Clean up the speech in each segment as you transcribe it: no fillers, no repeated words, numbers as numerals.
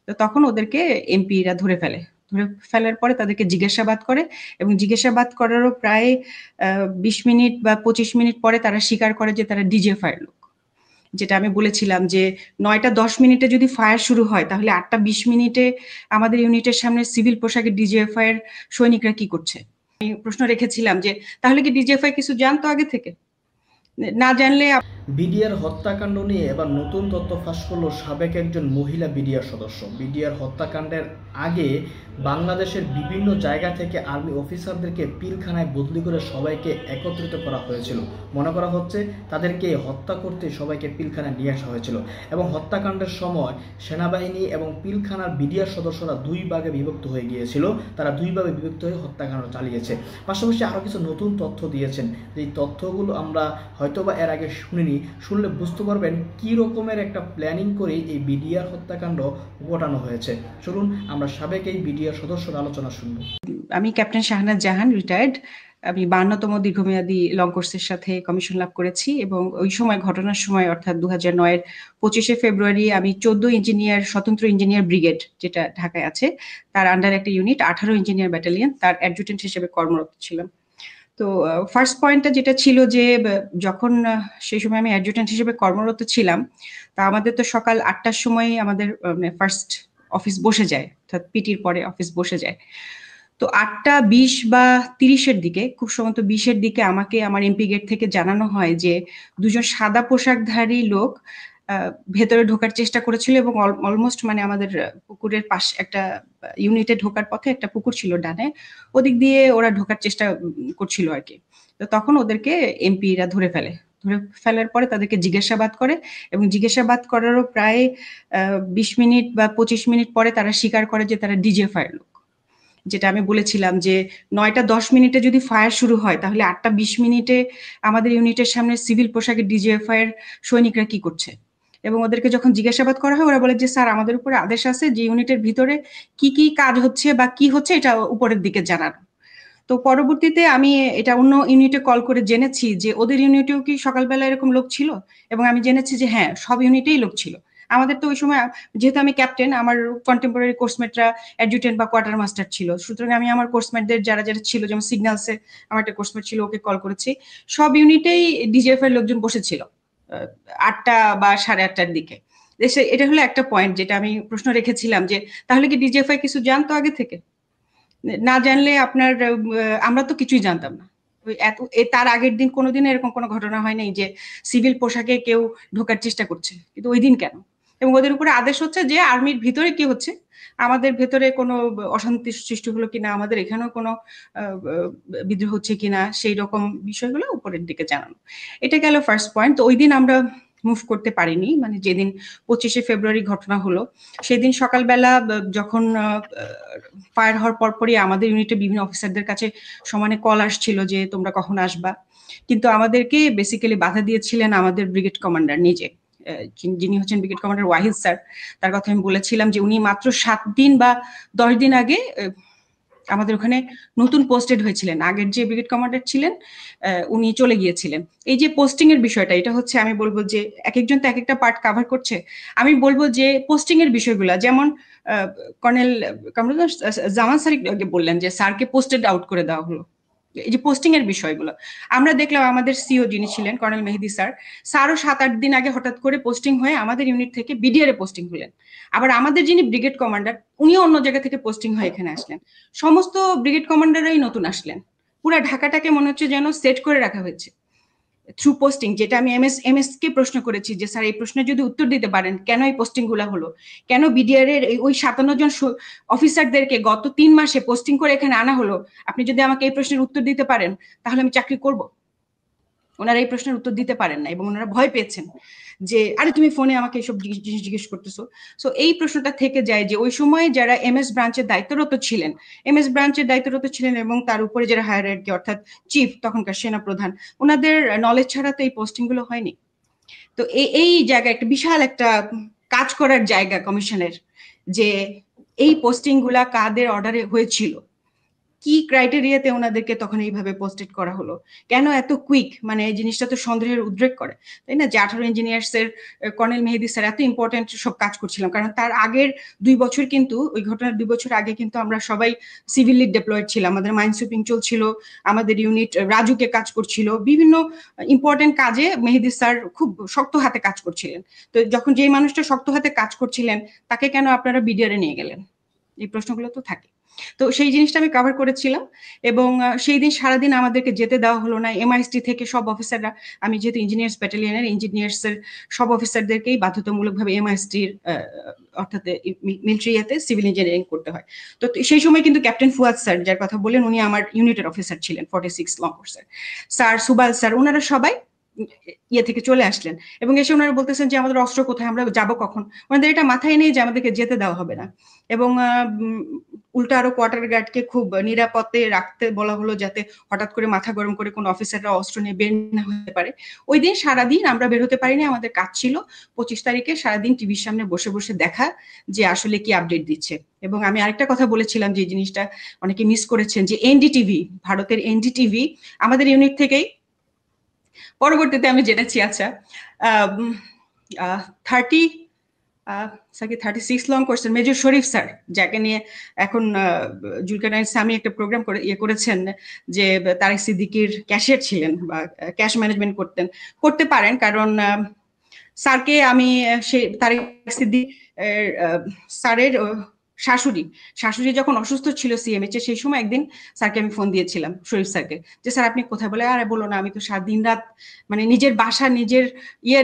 তো তখন ওদেরকে এমপিরা ধরে ফেলার পরে তাদেরকে জিজ্ঞাসাবাদ করে এবং জিজ্ঞাসাবাদ করারও প্রায় 20 মিনিট বা 25 মিনিট পরে তারা স্বীকার করে যে তারা ডিজিএফআই এর লোক। যেটা আমি বলেছিলাম যে 9টা 10 মিনিটে যদি ফায়ার শুরু হয় তাহলে 8টা 20 মিনিটে আমাদের ইউনিটের সামনে সিভিল পোশাকে ডিজিএফআই এর সৈনিকরা কি করছে। আমি প্রশ্ন রেখেছিলাম যে তাহলে কি ডিজিএফআই কিছু জানতো আগে থেকে? না জানলে বিডিআর হত্যাকাণ্ড নিয়ে এবার নতুন তথ্য ফাঁস করলো সাবেক একজন মহিলা বিডিআর সদস্য। বিডিআর হত্যাকাণ্ডের আগে বাংলাদেশের বিভিন্ন জায়গা থেকে আর্মি অফিসারদেরকে পিলখানায় বদলি করে সবাইকে একত্রিত করা হয়েছিল। মনে করা হচ্ছে তাদেরকে হত্যা করতে সবাইকে পিলখানায় নিয়ে আসা হয়েছিল এবং হত্যাকাণ্ডের সময় সেনাবাহিনী এবং পিলখানার বিডিআর সদস্যরা দুই ভাগে বিভক্ত হয়ে গিয়েছিল। তারা দুই ভাগে বিভক্ত হয়ে হত্যাকাণ্ড চালিয়েছে। পাশাপাশি আরও কিছু নতুন তথ্য দিয়েছেন। এই তথ্যগুলো আমরা হয়তোবা এর আগে শুনিনি, শুনলে বুঝতে পারবেন কি রকমের একটা প্ল্যানিং করে এই বিডিআর হত্যাকাণ্ড ঘটানো হয়েছে। চলুন আমরা সাবেক এই বিডিআর সদস্যর আলোচনা শুনব। আমি ক্যাপ্টেন শাহনাজ জাহান, রিটায়ার্ড। আমি 52তম দীর্ঘমেয়াদী লং কোর্সের সাথে কমিশন লাভ করেছি এবং ওই সময় ঘটনার সময় অর্থাৎ 2009-এর 25শে ফেব্রুয়ারি আমি 14 ইঞ্জিনিয়ার স্বতন্ত্র ইঞ্জিনিয়ার ব্রিগেড যেটা ঢাকায় আছে তার আন্ডার একটা ইউনিট 18 ইঞ্জিনিয়ার ব্যাটালিয়ন তার অ্যাডজুটেন্ট হিসেবে কর্মরত ছিলাম। তো ফার্স্ট পয়েন্টটা যেটা ছিল যে যখন সেই সময় আমি অ্যাডজুটেন্ট হিসেবে কর্মরত ছিলাম তা আমাদের তো সকাল 8টার সময় আমাদের ফার্স্ট অফিস বসে যায়, অর্থাৎ পিটির পরে অফিস বসে যায়। তো 8টা 20 বা 30-এর দিকে, খুব সম্ভবত 20-এর দিকে আমাকে আমার এমপি গেট থেকে জানানো হয় যে দুজন সাদা পোশাকধারী লোক ভেতরে ঢোকার চেষ্টা করেছিল এবং অলমোস্ট মানে আমাদের পুকুরের পাশে একটা ইউনিটে ঢোকার পথে একটা পুকুর ছিল ডানে, ওদিক দিয়ে ওরা ঢোকার চেষ্টা করছিল আর কি। তো তখন ওদেরকে এমপিরা ধরে ফেলার পরে তাদেরকে জিজ্ঞাসাবাদ করে এবং জিজ্ঞাসাবাদ করারও প্রায় 20 মিনিট বা 25 মিনিট পরে তারা স্বীকার করে যে তারা ডিজিএফআই এর লোক। যেটা আমি বলেছিলাম যে 9টা 10 মিনিটে যদি ফায়ার শুরু হয় তাহলে 8টা 20 মিনিটে আমাদের ইউনিটের সামনে সিভিল পোশাকে ডিজিএফআই এর সৈনিকরা কি করছে। এবং ওদেরকে যখন জিজ্ঞাসাবাদ করা হয় ওরা বলে যে স্যার আমাদের উপরে আদেশ আছে যে ইউনিটের ভিতরে কি কি কাজ হচ্ছে বা কি হচ্ছে এটা উপরের দিকে জানানো। তো পরবর্তীতে আমি এটা অন্য ইউনিটে কল করে জেনেছি যে ওদের ইউনিটেও কি সকালবেলা এরকম লোক ছিল, এবং আমি জেনেছি যে হ্যাঁ সব ইউনিটেই লোক ছিল। আমাদের তো ওই সময় যেহেতু আমি ক্যাপ্টেন, আমার কন্টেম্পোরারি কোর্সমেটরা অ্যাডজুটেন্ট বা কোয়ার্টার মাস্টার ছিল, সুতরাং আমি আমার কোর্সমেটদের যারা যারা ছিল, যেমন সিগন্যালসে আমার একটা কোর্সমেট ছিল, ওকে কল করেছি। সব ইউনিটেই ডিজিএফ এর লোকজন বসেছিল 8টা বা 8:30-টার দিকে। এটা হলো একটা পয়েন্ট যেটা আমি প্রশ্ন রেখেছিলাম যে তাহলে কি ডিজিএফআই কিছু জানতো আগে থেকে? না জানলে আপনার আমরা তো কিছুই জানতাম না। তার আগের দিন কোনোদিন এরকম কোনো ঘটনা হয় নাই যে সিভিল পোশাকে কেউ ঢোকার চেষ্টা করছে, কিন্তু ওই দিন কেন? এবং ওদের উপরে আদেশ হচ্ছে যে আর্মির ভিতরে কি হচ্ছে, আমাদের ভেতরে কোনো অশান্তি সৃষ্টি হলো কিনা, আমাদের এখানেও কোনো বিদ্রোহ হচ্ছে কিনা, সেই রকম বিষয়গুলো উপরের দিকে জানানো। এটা গেল ফার্স্ট পয়েন্ট। তো ওই দিন আমরা মুভ করতে পারিনি, মানে যেদিন 25শে ফেব্রুয়ারি ঘটনা হলো সেদিন সকালবেলা যখন ফায়ার হওয়ার পরপরই আমাদের ইউনিটে বিভিন্ন অফিসারদের কাছে সমানে কল আসছিল যে তোমরা কখন আসবা, কিন্তু আমাদেরকে বেসিক্যালি বাধা দিয়েছিলেন আমাদের ব্রিগেড কমান্ডার নিজে, যিনি হচ্ছেন ব্রিগেড কমান্ডার ওয়াহিদ স্যার। তার কথা আমি বলেছিলাম যে উনি মাত্র 7 দিন বা 10 দিন আগে আমাদের ওখানে নতুন পোস্টেড হয়েছিলেন, আগের যে ব্রিগেড কমান্ডার ছিলেন উনি চলে গিয়েছিলেন। এই যে পোস্টিং এর বিষয়টা, এটা হচ্ছে আমি বলবো যে এক একজন তো এক একটা পার্ট কভার করছে। আমি বলবো যে পোস্টিং এর বিষয়গুলো, যেমন কর্নেল জামান স্যার বললেন যে স্যারকে পোস্টেড আউট করে দেওয়া হলো, এই যে পোস্টিং এর বিষয়গুলো আমরা দেখলাম। আমাদের সিও যিনি ছিলেন কর্নেল মেহেদি স্যার, স্যারও 7-8 দিন আগে হঠাৎ করে পোস্টিং হয়ে আমাদের ইউনিট থেকে বিডিআর এ পোস্টিং হলেন। আবার আমাদের যিনি ব্রিগেড কমান্ডার উনিও অন্য জায়গা থেকে পোস্টিং হয়ে এখানে আসলেন। সমস্ত ব্রিগেড কমান্ডাররাই নতুন আসলেন। পুরা ঢাকাটাকে মনে হচ্ছে যেন সেট করে রাখা হয়েছে থ্রু পোস্টিং। যেটা আমি এমএস কে প্রশ্ন করেছি যে স্যার এই প্রশ্নের যদি উত্তর দিতে পারেন কেন এই পোস্টিং গুলা হলো, কেন বিডিআর এর ওই 57 জন অফিসারদেরকে গত 3 মাসে পোস্টিং করে এখানে আনা হলো, আপনি যদি আমাকে এই প্রশ্নের উত্তর দিতে পারেন তাহলে আমি চাকরি করব। ওনারা এই প্রশ্নের উত্তর দিতে পারেন না এবং ওনারা ভয় পেয়েছেন যে আরে তুমি ফোনে আমাকে এইসব জিনিস জিজ্ঞেস করতেছো। সো এই প্রশ্নটা থেকে যায় যে ওই সময় যারা এমএস ব্রাঞ্চের দায়িত্বরত ছিলেন এবং তার উপরে যারা হায়ারার্কি অর্থাৎ চিফ তখনকার সেনা প্রধান, ওনাদের নলেজ ছাড়া তো এই পোস্টিং গুলো হয়নি। তো এই জায়গায় একটা বিশাল একটা কাজ করার জায়গা কমিশনের, যে এই পোস্টিং গুলা কাদের অর্ডারে হয়েছিল, কি ক্রাইটেরিয়াতে ওনাদেরকে তখন এইভাবে পোস্টেড করা হলো, কেন এত কুইক, মানে এই জিনিসটা তো সন্দেহের উদ্রেক করে, তাই না? যে 18 ইঞ্জিনিয়ার্স এর কর্নেল মেহেদী স্যার এত ইম্পর্টেন্ট সব কাজ করছিলাম, কারণ তার আগের 2 বছর কিন্তু, ওই ঘটনার 2 বছর আগে কিন্তু আমরা সবাই সিভিলি ডিপ্লয়েড ছিলাম, আমাদের মাইন সুইপিং চলছিল, আমাদের ইউনিট রাজুকে কাজ করছিল, বিভিন্ন ইম্পর্টেন্ট কাজে মেহেদী স্যার খুব শক্ত হাতে কাজ করছিলেন। তো যখন যেই মানুষটা শক্ত হাতে কাজ করছিলেন তাকে কেন আপনারা বিডিআরে নিয়ে গেলেন, এই প্রশ্নগুলো তো থাকে। তো সেই জিনিসটা আমি কভার করেছিলাম, এবং সেই দিন সারাদিন আমাদেরকে যেতে দেওয়া হলো না। এমআইএসটি থেকে সব অফিসাররা, আমি যেহেতু ইঞ্জিনিয়ার্স ব্যাটালিয়নের, ইঞ্জিনিয়ার্স এর সব অফিসারদেরকেই বাধ্যতামূলকভাবে এমআইএসটির অর্থাৎ মিলিটারিতে সিভিল ইঞ্জিনিয়ারিং করতে হয়। তো সেই সময় কিন্তু ক্যাপ্টেন ফুয়াদ স্যার, যার কথা বললেন, উনি আমার ইউনিটের অফিসার ছিলেন, 46 লং কোর্সের স্যার, সুবাল স্যার, ওনারা সবাই ইয়ে থেকে চলে আসলেন, এবং এসে ওনারা বলতেছেন যে আমাদের অস্ত্র কোথায়, আমরা যাবো কখন? ওনাদের এটা মাথায় নেই যে আমাদেরকে যেতে দেওয়া হবে না। এবং উল্টা আরো কোয়ার্টার গার্ডকে খুব নিরাপদে রাখতে বলা হলো, যাতে হঠাৎ করে মাথা গরম করে কোনো অফিসাররা অস্ত্র নিয়ে বের না হতে পারে। ওই দিন সারাদিন আমরা বের হতে পারিনি, আমাদের কাজ ছিল 25 তারিখে সারাদিন টিভির সামনে বসে বসে দেখা যে আসলে কি আপডেট দিচ্ছে। এবং আমি আরেকটা কথা বলেছিলাম যে জিনিসটা অনেকে মিস করেছেন, যে এনডিটিভি, ভারতের এনডিটিভি আমাদের ইউনিট থেকেই, পরবর্তীতে আমি জেনেছি, আচ্ছা 36 লং কোর্সের মেজর শরীফ স্যার, যাকে নিয়ে এখন জুলকারনাইন সামি একটা প্রোগ্রাম করে করেছেন, যে তারেক সিদ্দিকীর ক্যাশিয়ার ছিলেন বা ক্যাশ ম্যানেজমেন্ট করতে পারেন, কারণ স্যারকে আমি সে তারেক সিদ্দিক স্যারের শাশুড়ি যখন অসুস্থ ছিল সিএমএইচ এ, সেই সময় একদিন স্যারকে আমি ফোন দিয়েছিলাম, শরীফ স্যারকে, যে স্যার আপনি কোথায়? বলে আরে বলো না, আমি তো দিন রাত, মানে নিজের বাসা নিজের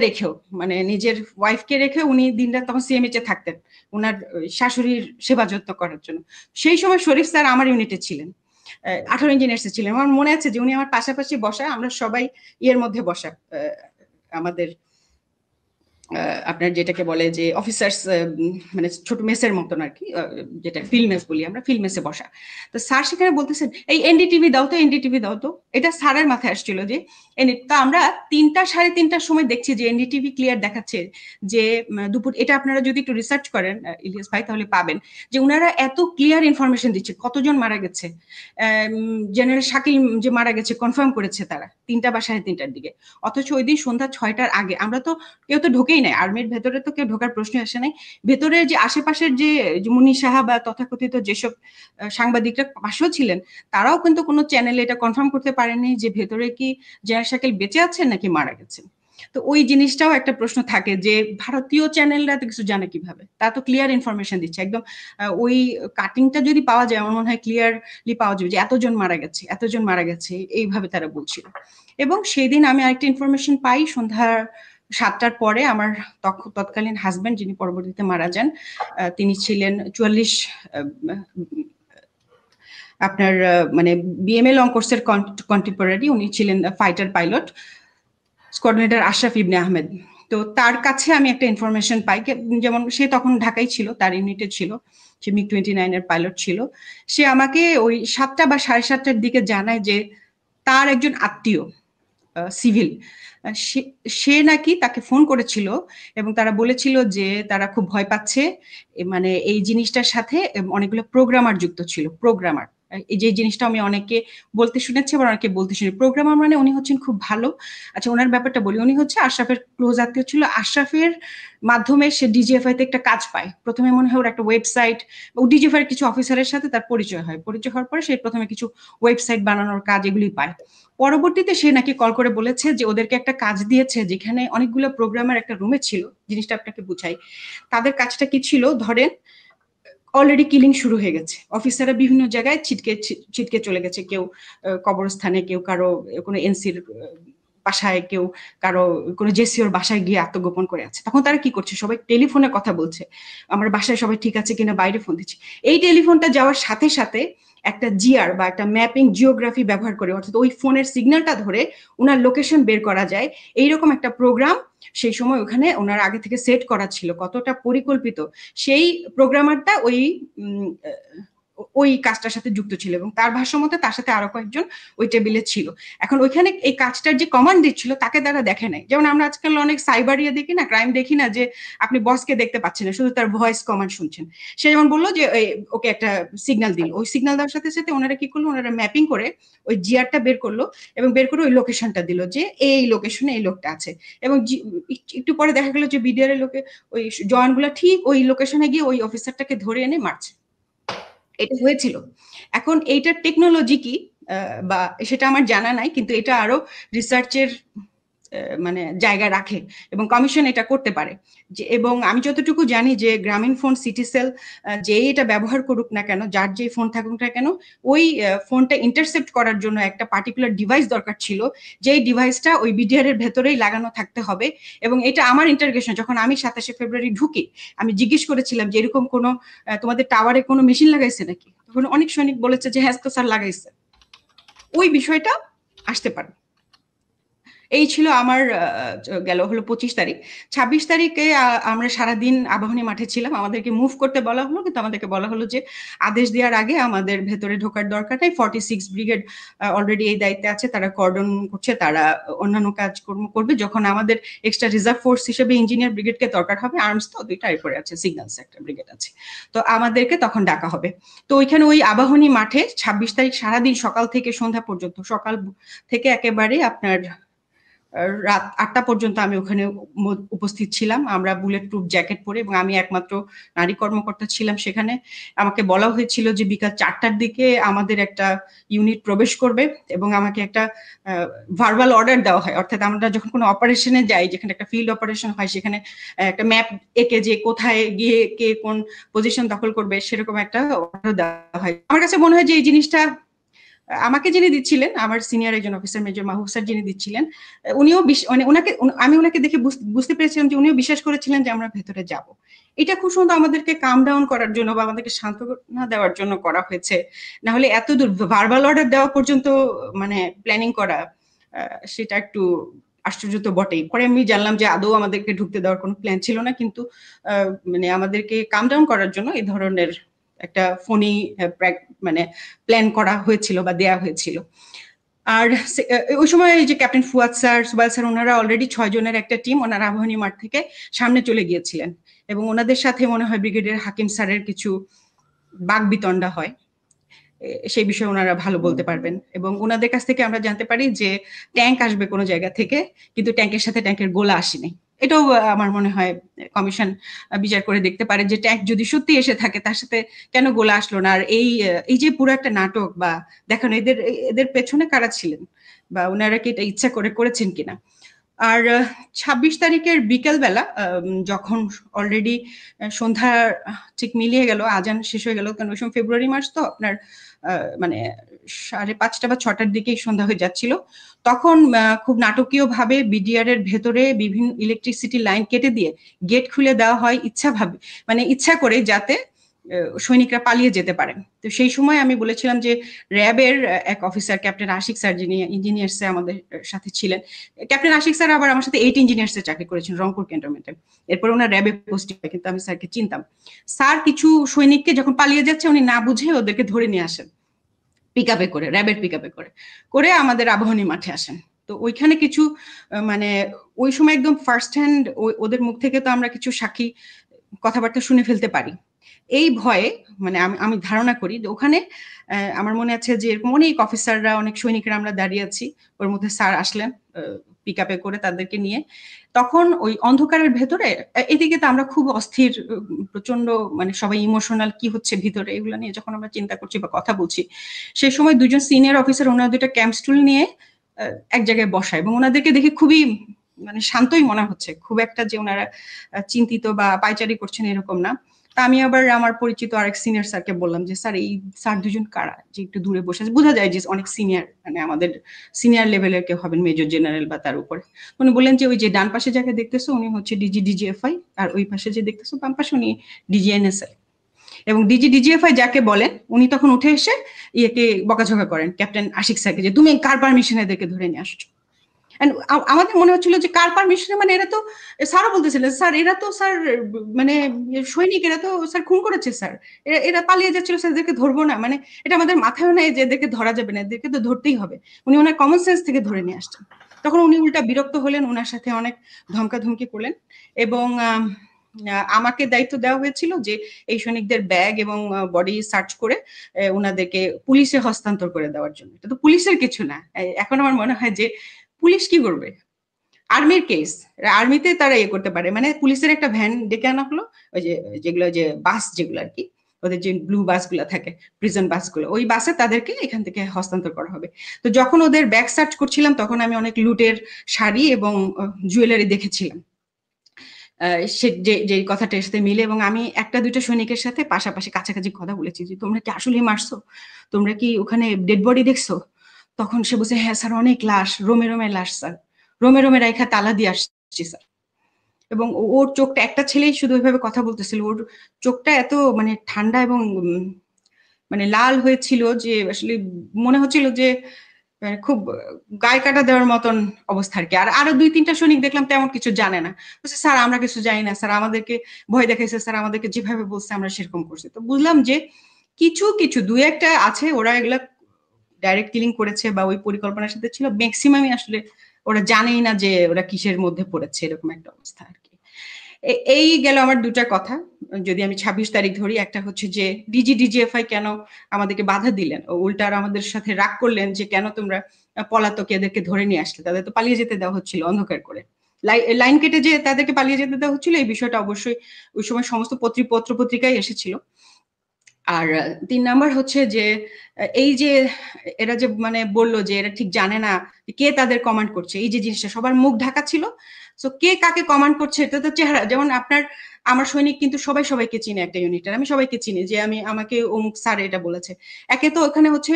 রেখেও, মানে নিজের ওয়াইফকে রেখে উনি দিন রাত তখন সিএমএইচ এ থাকতেন ওনার শাশুড়ির সেবা যত্ন করার জন্য। সেই সময় শরীফ স্যার আমার ইউনিটে ছিলেন, 18 ইঞ্জিনিয়ার্স ছিলেন। আমার মনে আছে যে উনি আমার পাশাপাশি বসা, আমরা সবাই মধ্যে বসা, আমাদের আপনার যেটাকে বলে যে অফিসার্স, মানে ছোট মেসের মতন আর কি, যেটা ফিল্ড মেস বলি আমরা, ফিল্ড মেসে বসা। তো স্যার সেখানে বলতেছেন এই এনডিটিভি দাও তো, এনডিটিভি দাও তো। এটা স্যারের মাথায় আসছিল যে তা আমরা 3টা সাড়ে 3টার সময় দেখছি যে এনডিটিভি ক্লিয়ার দেখাচ্ছে যে দুপুর, এটা আপনারা যদি একটু রিসার্চ করেন ইলিয়াস ভাই তাহলে পাবেন যে উনারা এত ক্লিয়ার ইনফরমেশন দিচ্ছে কতজন মারা গেছে, জেনারেল শাকিল যে মারা গেছে কনফার্ম করেছে তারা 3টা বা সাড়ে 3টার দিকে। অথচ ওই দিন সন্ধ্যা 6টার আগে আমরা তো কেউ তো ঢোকেই নাই, আর্মির ভেতরে তো কেউ ঢোকার প্রশ্ন আসে নাই। ভেতরে যে আশেপাশের যে মুনি সাহা বা তথাকথিত যেসব সাংবাদিকরা পাশেও ছিলেন, তারাও কিন্তু কোনো চ্যানেলে এটা কনফার্ম করতে পারেনি যে ভেতরে কি জেনারেল শাকিল বেঁচে আছেন নাকি মারা গেছেন। তো ওই জিনিসটাও একটা প্রশ্ন থাকে যে ভারতীয় চ্যানেলরা তো কিছু জানে কিভাবে, তা তো ক্লিয়ার ইনফরমেশন দিচ্ছে একদম, ওই কাটিংটা যদি পাওয়া যায় আমার মনে হয় ক্লিয়ারলি পাওয়া যাবে যে এতজন মারা গেছে এইভাবে তারা বলছিল। এবং সেই দিন আমি আরেকটা ইনফরমেশন পাই সন্ধ্যা 7টার পরে, আমার তৎকালীন হাজবেন্ড যিনি পরবর্তীতে মারা যান, তিনি ছিলেন 44 আপনার মানে বিএমএ লং কোর্সের কন্টেম্পোরারি, উনি ছিলেন ফাইটার পাইলট, কোঅর্ডিনেটর আশরাফ ইবনে আহমেদ। তো তার কাছে আমি একটা ইনফরমেশন পাই, যেমন সে তখন ঢাকায় ছিল, তার ইউনিটে ছিল, সে মিগ 29 এর পাইলট ছিল। সে আমাকে ওই 7টা বা সাড়ে 7টার দিকে জানায় যে তার একজন আত্মীয় সিভিল, সে নাকি তাকে ফোন করেছিল এবং তারা বলেছিল যে তারা খুব ভয় পাচ্ছে, মানে এই জিনিসটার সাথে অনেকগুলো প্রোগ্রামার যুক্ত ছিল। প্রোগ্রামার, এই যে জিনিসটা আমি অনেকে বলতে শুনেছি, আবার অনেকে বলতে শুনি। প্রোগ্রামার মানে উনি হচ্ছেন খুব ভালো, আচ্ছা ওনার ব্যাপারটা বলি, উনি হচ্ছে আশরাফের ক্লোজ আত্মীয় ছিল। আশরাফের মাধ্যমে সে ডিজিএফআই তে একটা কাজ পায়, প্রথমে মনে হয় ওর একটা ওয়েবসাইট, ও ডিজিএফআই এর কিছু অফিসারের সাথে তার পরিচয় হয়, পরিচয় হওয়ার পরে সে প্রথমে কিছু ওয়েবসাইট বানানোর কাজ এগুলি পায়। পরবর্তীতে সে নাকি কল করে বলেছে যে ওদেরকে একটা কাজ দিয়েছে যেখানে অনেকগুলো প্রোগ্রামার একটা রুমে ছিল। জিনিসটা আপনাকে বুঝাই, তাদের কাজটা কি ছিল, ধরেন অলরেডি কিলিং শুরু হয়ে গেছে, অফিসাররা বিভিন্ন জায়গায় ছিটকে চলে গেছে, কেউ কবরস্থানে, কেউ কারো কোনো এনসির বাসায়, কেউ কারো কোনো জেসিওর বাসায় গিয়ে আত্মগোপন করে আছে। তখন তারা কি করছে, সবাই টেলিফোনে কথা বলছে, আমার বাসায় সবাই ঠিক আছে কিনা, বাইরে ফোন দিচ্ছে। এই টেলিফোনটা যাওয়ার সাথে সাথে একটা জিআর বা একটা ম্যাপিং জিওগ্রাফি ব্যবহার করে, অর্থাৎ ওই ফোনের সিগন্যালটা ধরে ওনার লোকেশন বের করা যায়, এইরকম একটা প্রোগ্রাম সেই সময় ওখানে ওনার আগে থেকে সেট করা ছিল। কতটা পরিকল্পিত, সেই প্রোগ্রামারটা ওই ওই কাজটার সাথে যুক্ত ছিল এবং তার ভাষ্য মতে তার সাথে আরো কয়েকজন ওই টেবিলে ছিল। এখন ওইখানে এই কাজটার যে কমান্ড দিচ্ছিল তাকে তারা দেখে নাই। যেমন আমরা আজকাল অনেক সাইবার ইয়ে দেখি না, ক্রাইম দেখি না, যে আপনি বসকে দেখতে পাচ্ছেন না, শুধু তার ভয়েস কমান্ড শুনছেন। সে যেমন বললো যে ওকে একটা সিগন্যাল দিল, ওই সিগন্যাল দেওয়ার সাথে সাথে ওনারা কি করলো, ওনারা ম্যাপিং করে ওই জিআরটা বের করলো এবং বের করে ওই লোকেশনটা দিল যে এই লোকেশনে এই লোকটা আছে। এবং একটু পরে দেখা গেল যে বিডিআর এর লোকে ওই জওয়ানগুলা ঠিক ওই লোকেশনে গিয়ে ওই অফিসারটাকে ধরে এনে মারছে। এটা হয়েছিল। এখন এইটার টেকনোলজি কি বা সেটা আমার জানা নাই, কিন্তু এটা আরো রিসার্চের মানে জায়গা রাখে এবং কমিশন এটা করতে পারে। এবং আমি যতটুকু জানি যে গ্রামীণ ফোন, সিটিসেল যে এটা ব্যবহার করুক না কেন, যার যে ফোন থাকুক না কেন, ওই ফোনটা ইন্টারসেপ্ট করার জন্য একটা পার্টিকুলার ডিভাইস দরকার ছিল, যেই ডিভাইসটা ওই বিডিআর এর ভেতরেই লাগানো থাকতে হবে। এবং এটা আমার ইন্টারগেশন, যখন আমি 27শে ফেব্রুয়ারি ঢুকি, আমি জিজ্ঞেস করেছিলাম যে এরকম কোনো তোমাদের টাওয়ারে কোনো মেশিন লাগাইছে নাকি, তখন অনেক সৈনিক বলেছে যে হ্যাঁ তো স্যার লাগাইছে। ওই বিষয়টা আসতে পারে। এই ছিল আমার গেল হলো 25 তারিখ। 26 তারিখে আমরা সারাদিন আবাহনী মাঠে ছিলাম। আমাদেরকে মুভ করতে বলা হলো, কিন্তু আমাদেরকে বলা হলো যে আদেশ দেওয়ার আগে আমাদের ভেতরে ঢোকার দরকার নেই। 46 ব্রিগেড অলরেডি এই দায়িত্বে আছে, তারা কর্ডন করছে, তারা অন্যান্য কাজকর্ম করবে। যখন আমাদের এক্সট্রা রিজার্ভ ফোর্স হিসেবে ইঞ্জিনিয়ার ব্রিগেডকে দরকার হবে, আর্মস তো দুইটা এরপরে আছে, সিগন্যালস একটা ব্রিগেড আছে, তো আমাদেরকে তখন ডাকা হবে। তো ওইখানে ওই আবাহনী মাঠে 26 তারিখ সারাদিন সকাল থেকে সন্ধ্যা পর্যন্ত, সকাল থেকে একেবারে আপনার রাত 8টা পর্যন্ত আমি ওখানে উপস্থিত ছিলাম। আমরা বুলেট প্রুফ জ্যাকেট পরে, এবং আমি একমাত্র নারী কর্মকর্তা ছিলাম সেখানে। আমাকে বলা হয়েছিল যে বিকাল 4টার দিকে আমাদের একটা ইউনিট প্রবেশ করবে এবং আমাকে একটা ভার্বাল অর্ডার দেওয়া হয়। অর্থাৎ আমরা যখন কোনো অপারেশনে যাই, যেখানে একটা ফিল্ড অপারেশন হয়, সেখানে একটা ম্যাপ এঁকে যে কোথায় গিয়ে কে কোন পজিশন দখল করবে, সেরকম একটা অর্ডার দেওয়া হয়। আমার কাছে মনে হয় যে এই জিনিসটা আমাকে যিনি দিচ্ছিলেন, আমার সিনিয়র একজন অফিসার মেজর মাহবুব স্যার যিনি দিচ্ছিলেন, উনিও মানে আমি ওনাকে দেখে বুঝতে পেরেছিলাম যে উনিও বিশ্বাস করেছিলেন যে আমরা ভেতরে যাব। এটা খুব সুন্দর আমাদেরকে কাম ডাউন করার জন্য বা আমাদেরকে সান্ত্বনা দেওয়ার জন্য করা হয়েছে। না হলে এত দূর ভার্বাল অর্ডার দেওয়া পর্যন্ত মানে প্ল্যানিং করা, সেটা একটু আশ্চর্য তো বটেই। পরে আমি জানলাম যে আদৌ আমাদেরকে ঢুকতে দেওয়ার কোনো প্ল্যান ছিল না, কিন্তু মানে আমাদেরকে কাম ডাউন করার জন্য এই ধরনের একটা ফোনি মানে প্ল্যান করা হয়েছিল বা দেয়া হয়েছিল। আর ওই সময় যে ক্যাপ্টেন ফুয়াদ স্যার, সুবাইল স্যার, ওনারা অলরেডি 6 জনের একটা টিম, ওনারা আবাহনী মাঠ থেকে সামনে চলে গিয়েছিলেন এবং ওনাদের সাথে মনে হয় ব্রিগেডিয়ার হাকিম স্যারের কিছু বাকবিতণ্ডা হয়, সেই বিষয়ে ওনারা ভালো বলতে পারবেন। এবং ওনাদের কাছ থেকে আমরা জানতে পারি যে ট্যাঙ্ক আসবে কোনো জায়গা থেকে, কিন্তু ট্যাঙ্কের সাথে ট্যাঙ্কের গোলা আসেনি। এটাও আমার মনে হয় কমিশন বিচার করে দেখতে পারে যে ট্যাঙ্ক যদি সত্যি এসে থাকে, তার সাথে কেন গোলা আসলো না। আর এই যে পুরো একটা নাটক বা দেখেন এদের পেছনে কারা ছিলেন, বা ওনারা কি এটা ইচ্ছা করে করেছেন কিনা। আর 26 তারিখের বিকেল বেলা যখন অলরেডি সন্ধ্যা ঠিক মিলিয়ে গেল, আজান শেষ হয়ে গেল, কারণ ওই সময় ফেব্রুয়ারি মাস তো আপনার মানে 5:30 বা 6টার দিকেই সন্ধ্যা হয়ে যাচ্ছিল, তখন খুব নাটকীয় ভাবে বিডিআর এর ভেতরে বিভিন্ন ইলেকট্রিসিটি লাইন কেটে দিয়ে গেট খুলে দেওয়া হয় ইচ্ছা করে, যাতে সৈনিকরা পালিয়ে যেতে পারেন। তো সেই সময় আমি বলেছিলাম যে র্যাবের এক অফিসার ক্যাপ্টেন আশিক স্যার, যিনি ইঞ্জিনিয়ার্সে আমাদের সাথে ছিলেন, ক্যাপ্টেন আশিক স্যার আবার আমার সাথে 8 ইঞ্জিনিয়ার্সে চাকরি করেছেন রংপুর ক্যান্টনমেন্টে, এরপর ওনার র্যাবে পোস্টিং, কিন্তু আমি স্যারকে চিনতাম। স্যার কিছু সৈনিককে যখন পালিয়ে যাচ্ছে উনি না বুঝে ওদেরকে ধরে নিয়ে আসেন পিকআপে করে, র্যাবের পিকআপে করে আমাদের আবাহনী মাঠে আসেন। তো ওইখানে কিছু মানে ওই সময় একদম ফার্স্ট হ্যান্ড ওদের মুখ থেকে তো আমরা কিছু সাক্ষী কথাবার্তা শুনে ফেলতে পারি। এই ভয়ে মানে আমি ধারণা করি যে ওখানে আমার মনে আছে যে এরকম অনেক অফিসাররা, অনেক সৈনিকরা আমরা দাঁড়িয়ে আছি, ওর মধ্যে স্যার আসলেন পিকআপে করে তাদেরকে নিয়ে। তখন ওই অন্ধকারের ভেতরে এদিকে তো আমরা খুব অস্থির, প্রচন্ড মানে সবাই ইমোশনাল, কি হচ্ছে ভিতরে এগুলো নিয়ে যখন আমরা চিন্তা করছি বা কথা বলছি, সেই সময় দুজন সিনিয়র অফিসার ওনারা দুইটা ক্যাম্প স্টুল নিয়ে এক জায়গায় বসা, এবং ওনাদেরকে দেখে খুবই মানে শান্তই মনে হচ্ছে, খুব একটা যে ওনারা চিন্তিত বা পায়চারি করছেন এরকম না। তা আমি আবার আমার পরিচিত আরেক সিনিয়র স্যারকে বললাম যে স্যার এই স্যার দুজন কারা, যে একটু দূরে বসে আছে, বোঝা যায় যে অনেক সিনিয়র, মানে আমাদের সিনিয়র লেভেলের কেউ হবেন, মেজর জেনারেল বা তার উপরে। উনি বললেন যে ওই যে ডান পাশে যাকে দেখতেছো উনি হচ্ছে ডিজিএফআই, আর ওই পাশে যে দেখতেছো বাম পাশে উনি ডিজিএনএসআই। এবং ডিজিএফআই যাকে বলেন উনি তখন উঠে এসে ইয়েকে বকাঝকা করেন ক্যাপ্টেন আশিক স্যারকে, যে তুমি কার পারমিশনে এদেরকে ধরে নিয়ে আসছো। আমাদের মনে হচ্ছিল যে কার পারমিশনে, মানে এরা তো, স্যারও বলতেছিলেন স্যার এরা তো স্যার মানে সৈনিক, এরা তো স্যার খুন করেছে স্যার, এরা পালিয়ে যাচ্ছিল স্যার, এদেরকে ধরবো না, মানে এটা আমাদের মাথায় নেই যে এদেরকে ধরা যাবে না, এদেরকে তো ধরতেই হবে। উনি ওনার কমন সেন্স থেকে ধরে নিয়ে আসছেন। তখন উনি উল্টা বিরক্ত হলেন, ওনার সাথে অনেক ধমকাধমকি করলেন এবং আমাকে দায়িত্ব দেওয়া হয়েছিল যে এই সৈনিকদের ব্যাগ এবং বডি সার্চ করে ওনাদেরকে পুলিশে হস্তান্তর করে দেওয়ার জন্য। এটা তো পুলিশের কিছু না। এখন আমার মনে হয় যে পুলিশ কি করবে, আর্মির কেস, আর্মিতে তারা ইয়ে করতে পারে, মানে পুলিশের একটা ভ্যান ডেকে আনা হলো, ওই যে যেগুলো যে বাস যেগুলো আর কি, ওদের যে ব্লু বাসগুলো থাকে, প্রিজন বাসগুলো, ওই বাসে তাদেরকে এখান থেকে হস্তান্তর করা হবে। তো যখন ওদের ব্যাগ সার্চ করছিলাম তখন আমি অনেক লুটের শাড়ি এবং জুয়েলারি দেখেছিলাম, সে যে কথাটার সাথে মিলে, এবং আমি একটা দুইটা সৈনিকের সাথে পাশাপাশি কাছাকাছি কথা বলেছি যে তোমরা কি আসলে মারছো, তোমরা কি ওখানে ডেড বডি দেখছো? তখন সে বলছে হ্যাঁ স্যার অনেক লাশ, রোমে রোমে লাশ স্যার, রোমে রোমে রাইখা তালা দিয়ে আসছি স্যার। এবং ওর চোখটা, একটা ছেলেই শুধু ওইভাবে কথা বলতেছিল, ওর চোখটা এত মানে ঠান্ডা এবং মানে লাল হয়েছিল যে আসলে মনে হচ্ছিল যে খুব গায়ে কাটা দেওয়ার মতন অবস্থা আর কি। আর আরো দুই তিনটা সৈনিক দেখলাম তেমন কিছু জানে না, বলছে স্যার আমরা কিছু জানি না স্যার, আমাদেরকে ভয় দেখাইছে স্যার, আমাদেরকে যেভাবে বলছে আমরা সেরকম করছি। তো বুঝলাম যে কিছু কিছু দুই একটা আছে ওরা এগুলা ডাইরেক্ট কিলিং করেছে বা ওই পরিকল্পনার সাথে ছিল, ম্যাক্সিমামই আসলে ওরা জানেই না যে ওরা কিসের মধ্যে পড়েছে, এরকম একটা অবস্থা আর কি। এই গেল আমার দুটা কথা। যদি আমি 26 তারিখ ধরি, একটা হচ্ছে যে ডিজিএফআই কেন আমাদেরকে বাধা দিলেন, উল্টা আর আমাদের সাথে রাগ করলেন যে কেন তোমরা পলাতক এদেরকে ধরে নিয়ে আসলে, তাদের তো পালিয়ে যেতে দেওয়া হচ্ছিল অন্ধকার করে, লাইন কেটে যে তাদেরকে পালিয়ে যেতে দেওয়া হচ্ছিল, এই বিষয়টা অবশ্যই ওই সময় সমস্ত পত্র পত্রিকায় এসেছিল। আর 3 নাম্বার হচ্ছে যে এই যে এরা যে মানে বললো যে এরা ঠিক জানে না কে তাদের কমান্ড করছে, এই যে জিনিসটা সবার মুখ ঢাকা ছিল, সো কে কাকে কমান্ড করছে এটা তো চেহারা, যেমন আমার সৈনিক কিন্তু সবাই সবাইকে চিনে, একটা ইউনিটের আমি সবাইকে চিনি, যে আমাকে অমুক স্যার এটা বলেছে। একে তো ওখানে হচ্ছে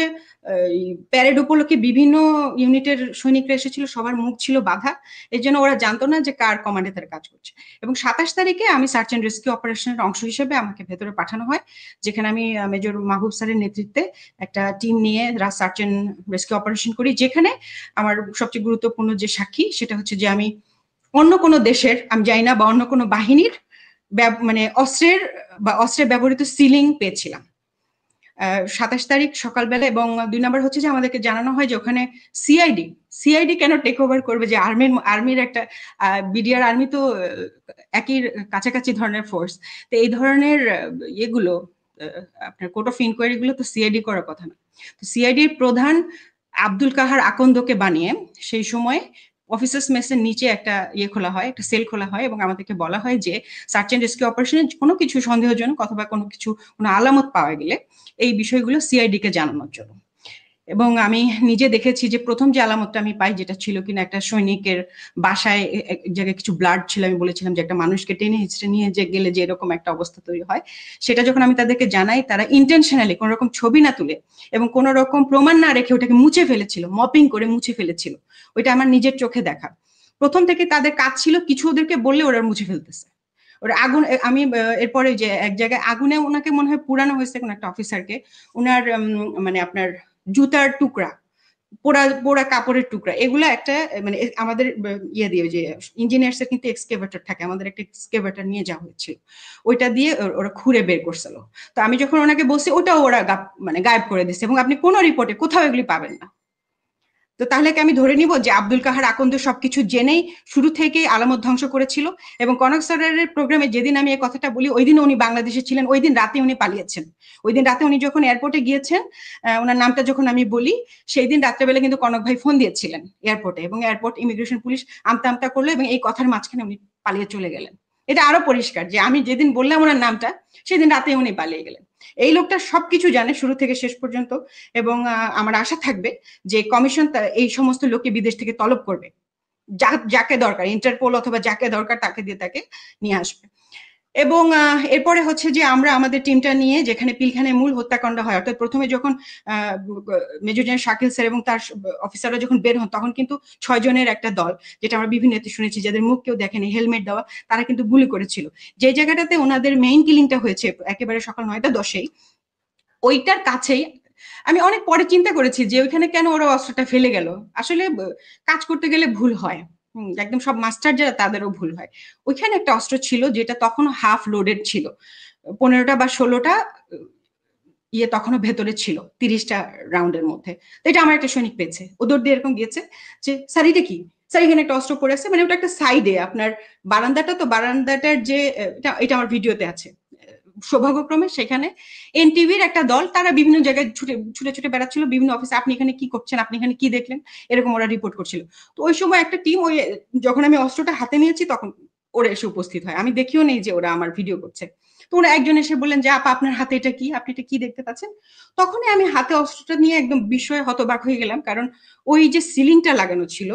প্যারেড উপলক্ষে বিভিন্ন ইউনিটের সৈনিকরা এসেছিল, সবার মুখ ছিল বাধা, এই জন্য ওরা জানতো না যে কার কমান্ডে তারা কাজ করছে। এবং 27 তারিখে আমি সার্চ অ্যান্ড রেস্কিউ অপারেশনের অংশ হিসেবে আমাকে ভেতরে পাঠানো হয়, যেখানে আমি মেজর মাহবুব স্যারের নেতৃত্বে একটা টিম নিয়ে সার্চ অ্যান্ড রেস্কিউ অপারেশন করি, যেখানে আমার সবচেয়ে গুরুত্বপূর্ণ যে সাক্ষী সেটা হচ্ছে যে আমি অন্য কোনো দেশের আমি যাই না বা অন্য কোনো বাহিনীর মানে অস্ত্রের ব্যবহৃত সিলিং পেয়েছিলাম 27 তারিখ সকালবেলা। এবং 2 নম্বর হচ্ছে যে আমাদেরকে জানানো হয় যে ওখানে সিআইডি কেন টেক ওভার করবে, যে আর্মির একটা বিডিআর আর্মি তো একই কাছাকাছি ধরনের ফোর্স, তো এই ধরনের ইয়েগুলো আপনার কোর্ট অফ ইনকোয়ারি গুলো তো সিআইডি করার কথা না। তো সিআইডির প্রধান আব্দুল কাহার আকন্দকে বানিয়ে সেই সময় অফিসার্স মেসের নিচে একটা ইয়ে খোলা হয়, একটা সেল খোলা হয়, এবং আমাদেরকে বলা হয় যে সার্চ অ্যান্ড রেস্কিউ অপারেশনে কোনো কিছু সন্দেহজনক অথবা কোনো কিছু কোনো আলামত পাওয়া গেলে এই বিষয়গুলো সিআইডি কে জানানোর জন্য। এবং আমি নিজে দেখেছি যে প্রথম যে আলামতটা আমি পাই, যেটা ছিল কিনা একটা সৈনিকের বাসায় এক জায়গায় কিছু ব্লাড ছিল, আমি বলেছিলাম যে একটা মানুষকে টেনে হিচড়ে নিয়ে যে গেলে যে এরকম একটা অবস্থা তৈরি হয়, সেটা যখন আমি তাদেরকে জানাই, তারা ইন্টেনশনালি কোনো রকম ছবি না তুলে এবং কোনো রকম প্রমাণ না রেখে ওটাকে মুছে ফেলেছিল, মপিং করে মুছে ফেলেছিল। ওইটা আমার নিজের চোখে দেখা। প্রথম থেকে তাদের কাজ ছিল কিছু ওদেরকে বললে ওরা মুছে ফেলতেছে। ওরা আগুন, আমি এরপরে যে এক জায়গায় আগুনে ওনাকে মনে হয় পুরানো হয়েছে কোন একটা অফিসারকে, ওনার মানে আপনার জুতার টুকরা, পোড়া পোড়া কাপড়ের টুকরা, এগুলো একটা মানে আমাদের ইয়ে দিয়ে, যে ইঞ্জিনিয়ার্স এর কিন্তু এক্সকেভেটর থাকে, আমাদের একটা এক্সকেভেটর নিয়ে যাওয়া হয়েছিল, ওইটা দিয়ে ওরা খুঁড়ে বের করছিল। তো আমি যখন ওনাকে বলছি, ওটাও ওরা মানে গায়েব করে দিচ্ছে, এবং আপনি কোনো রিপোর্টে কোথাও এগুলি পাবেন না। তো তাহলে কি আমি ধরে নিব যে আব্দুল কাহার আকন্দ সবকিছু জেনেই শুরু থেকেই আলামত ধ্বংস করেছিল? এবং কনক স্যারের প্রোগ্রামে যেদিন আমি এই কথাটা বলি, ওই দিন উনি বাংলাদেশে ছিলেন, ওই দিন রাতে উনি পালিয়েছেন। ওই দিন রাতে উনি যখন এয়ারপোর্টে গিয়েছেন, ওনার নামটা যখন আমি বলি, সেই দিন রাত্রেবেলা কিন্তু কনক ভাই ফোন দিয়েছিলেন এয়ারপোর্টে, এবং এয়ারপোর্ট ইমিগ্রেশন পুলিশ আমতা আমতা করলো, এবং এই কথার মাঝখানে উনি পালিয়ে চলে গেলেন। এটা আরো পরিষ্কার যে আমি যেদিন বললাম ওনার নামটা, সেদিন রাতে উনি পালিয়ে গেলেন। এই লোকটা সবকিছু জানে শুরু থেকে শেষ পর্যন্ত, এবং আমার আশা থাকবে যে কমিশন এই সমস্ত লোককে বিদেশ থেকে তলব করবে, যাকে দরকার, ইন্টারপোল অথবা যাকে দরকার তাকে দিয়ে তাকে নিয়ে আসবে। এবং এরপরে হচ্ছে যে আমরা আমাদের টিমটা নিয়ে যেখানে পিলখানে মূল হত্যাকাণ্ড হয়, অর্থাৎ প্রথমে যখন মেজর জেনারেল শাকিল স্যার এবং তার অফিসাররা যখন বের হন, তখন কিন্তু 6 জনের একটা দল, যেটা আমরা বিভিন্ন এতে শুনেছি, যাদের মুখ কেউ দেখেনি, হেলমেট দেওয়া, তারা কিন্তু গুলি করেছিল। যে জায়গাটাতে ওনাদের মেইন কিলিংটা হয়েছে একেবারে সকাল 9টা 10-এই, ওইটার কাছেই আমি অনেক পরে চিন্তা করেছি যে ওইখানে কেন ওরা অস্ত্রটা ফেলে গেল। আসলে কাজ করতে গেলে ভুল হয়, একদম সব মাস্টার যারা তাদেরও ভুল হয়। ওইখানে একটা অস্ত্র ছিল যেটা তখনও হাফ লোডেড ছিল, 15টা বা 16টা ইয়ে তখনও ভেতরে ছিল 30টা রাউন্ডের মধ্যে। তো এটা আমার একটা সৈনিক পেয়েছে, ওদের দিয়ে এরকম গিয়েছে যে স্যার এটা কি, স্যার এখানে একটা অস্ত্র পড়ে আছে, মানে ওটা একটা সাইডে আপনার বারান্দাটা, তো বারান্দাটার যে এটা আমার ভিডিওতে আছে। সৌভাগ্যক্রমে সেখানে এনটিভির একটা দল, তারা বিভিন্ন জায়গায় ছুটে ছুটে ছুটে বেড়াচ্ছিল বিভিন্ন অফিসে, আপনি এখানে কি করছেন, আপনি এখানে কি দেখলেন, এরকম ওরা রিপোর্ট করছিল। তো ওই সময় একটা টিম, ওই যখন আমি অস্ত্রটা হাতে নিয়েছি তখন ওরা এসে উপস্থিত হয়, আমি দেখিও নেই যে ওরা আমার ভিডিও করছে। তো ওরা একজন এসে বললেন যে আপা আপনার হাতে এটা কি, আপনি এটা কি দেখতে পাচ্ছেন। তখনই আমি হাতে অস্ত্রটা নিয়ে একদম বিস্ময়ে হতবাক হয়ে গেলাম, কারণ ওই যে সিলিংটা লাগানো ছিল,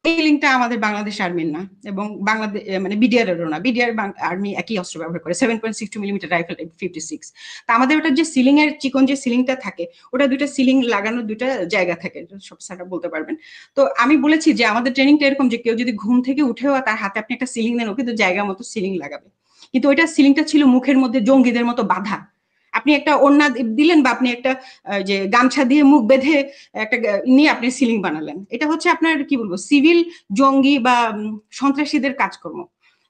এই লিঙ্কটা আমাদের বাংলাদেশ আর্মির না, এবং বাংলাদেশ মানে বিডিআর এরও না। বিডিআর আর্মি একই অস্ত্র ব্যবহার করে, 7.62 মিলিমিটার রাইফেল 56। তা আমাদের ওটা যে সিলিং এর চিকন যে সিলিংটা থাকে, ওটা দুইটা সিলিং লাগানো, দুইটা জায়গা থাকে, সব স্যাররা বলতে পারবেন। তো আমি বলেছি যে আমাদের ট্রেনিংটা এরকম যে কেউ যদি ঘুম থেকে উঠেও তার হাতে আপনি একটা সিলিং দেন, ও কিন্তু জায়গা মতো সিলিং লাগাবে। কিন্তু ওইটা সিলিংটা ছিল মুখের মধ্যে জঙ্গিদের মতো বাঁধা। আপনি একটা ওড়না দিলেন বা আপনি একটা যে গামছা দিয়ে মুখ বেঁধে একটা নিয়ে আপনি সিলিং বানালেন, এটা হচ্ছে আপনার কি বলবো সিভিল জঙ্গি বা সন্ত্রাসীদের কাজকর্ম।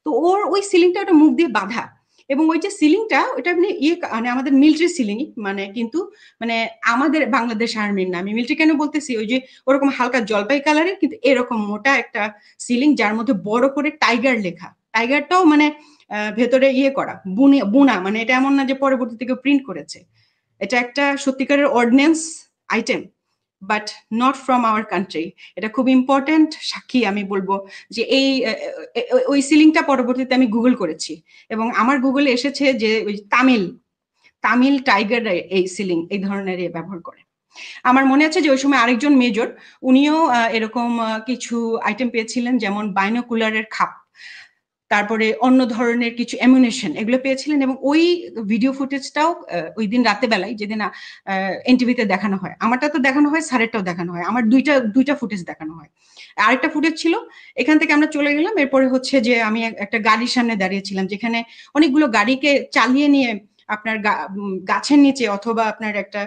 তো ওর ওই সিলিংটা ওটা মুখ দিয়ে বাঁধা, এবং ওই যে সিলিংটা ওটা আপনি ইয়ে মানে আমাদের মিলিটারি সিলিং, মানে কিন্তু মানে আমাদের বাংলাদেশ আর্মির না। আমি মিলিটারি কেন বলতেছি, ওই যে ওরকম হালকা জলপাই কালারের কিন্তু এরকম মোটা একটা সিলিং, যার মধ্যে বড় করে টাইগার লেখা, টাইগারটাও মানে ভেতরে ইয়ে করা বুনা, মানে এটা এমন না যে পরবর্তী থেকে প্রিন্ট করেছে। এটা একটা সত্যিকারের ordinance item, but not from our country. এটা খুব ইম্পর্টেন্ট সাক্ষী আমি বলবো যে এই ওই সিলিংটা পরবর্তীতে আমি গুগল করেছি, এবং আমার গুগলে এসেছে যে ওই তামিল টাইগার এই সিলিং এই ধরনের ব্যবহার করে। আমার মনে আছে যে ওই সময় আরেকজন মেজর, উনিও এরকম কিছু আইটেম পেয়েছিলেন, যেমন বাইনোকুলারের খাপ, তারপরে অন্য ধরনের কিছু অ্যামুনেশন, এগুলো পেয়েছিলেন। এবং ওই ভিডিও ফুটেজটাও ওই দিন রাতে বেলায়, যেদিন এনটিভিতে দেখানো হয়, আমারটা তো দেখানো হয়, স্যারেরটাও দেখানো হয়, আমার দুইটা ফুটেজ দেখানো হয়। আরেকটা ফুটেজ ছিল, এখান থেকে আমরা চলে গেলাম, এরপরে হচ্ছে যে আমি একটা গাড়ির সামনে দাঁড়িয়েছিলাম, যেখানে অনেকগুলো গাড়িকে চালিয়ে নিয়ে আপনার গাছের নিচে অথবা আপনার একটা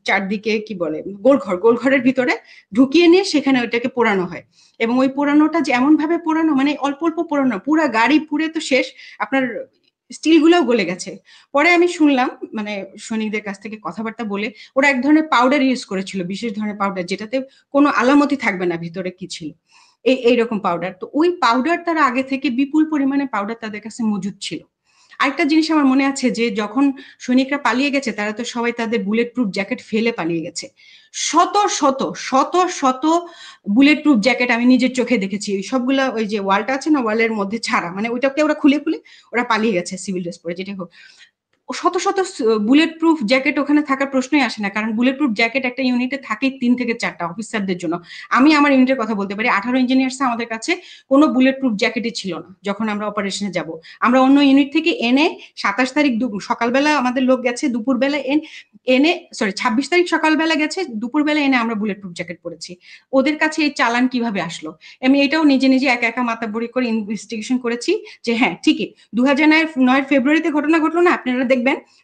চারদিকে কি বলে গোলঘরের ভিতরে ঢুকিয়ে নিয়ে সেখানে ওইটাকে পোড়ানো হয়। এবং ওই পোড়ানোটা যে এমন ভাবে পোড়ানো, মানে অল্প অল্প পোড়ানো, পুরা গাড়ি পুড়ে তো শেষ, আপনার স্টিল গুলোও গলে গেছে। পরে আমি শুনলাম মানে সৈনিকদের কাছ থেকে কথাবার্তা বলে, ওরা এক ধরনের পাউডার ইউজ করেছিল, বিশেষ ধরনের পাউডার, যেটাতে কোনো আলামতি থাকবে না ভিতরে কি ছিল, এইরকম পাউডার। তো ওই পাউডার তারা আগে থেকে বিপুল পরিমাণে পাউডার তাদের কাছে মজুদ ছিল। আরেকটা জিনিস আমার মনে আছে যে যখন সৈনিকরা পালিয়ে গেছে, তারা তো সবাই তাদের বুলেট প্রুফ জ্যাকেট ফেলে পালিয়ে গেছে। শত শত শত শত বুলেট প্রুফ জ্যাকেট আমি নিজের চোখে দেখেছি, ওই সবগুলা ওই যে ওয়ালটা আছে না, ওয়ালের মধ্যে ছাড়া, মানে ওইটাকে ওরা খুলে খুলে ওরা পালিয়ে গেছে সিভিল ড্রেস পরে, যেটা হোক। শত শত বুলেট প্রুফ জ্যাকেট ওখানে থাকার প্রশ্নই আসে না, কারণ বুলেট প্রুফ জ্যাকেট একটা ইউনিটে থাকেই 3 থেকে 4টা অফিসারদের জন্য। আমি আমার ইউনিটের কথা বলতে পারি, 18 ইঞ্জিনিয়ার্স আমাদের কাছে কোনো বুলেট প্রুফ জ্যাকেটই ছিল না যখন আমরা অপারেশনে যাব। আমরা অন্য ইউনিট থেকে এনে 27 তারিখ সকালবেলা আমাদের লোক গেছে, দুপুরবেলা এনে 26 তারিখ সকালবেলা গেছে, দুপুরবেলা এনে আমরা বুলেট প্রুফ জ্যাকেট পরেছি। ওদের কাছে এই চালান কিভাবে আসলো? আমি এটাও নিজে নিজে একা একা মাথাবড়ি করে ইনভেস্টিগেশন করেছি যে হ্যাঁ ঠিকই 2009 ফেব্রুয়ারিতে ঘটনা ঘটলো না, আপনারা দেখবেন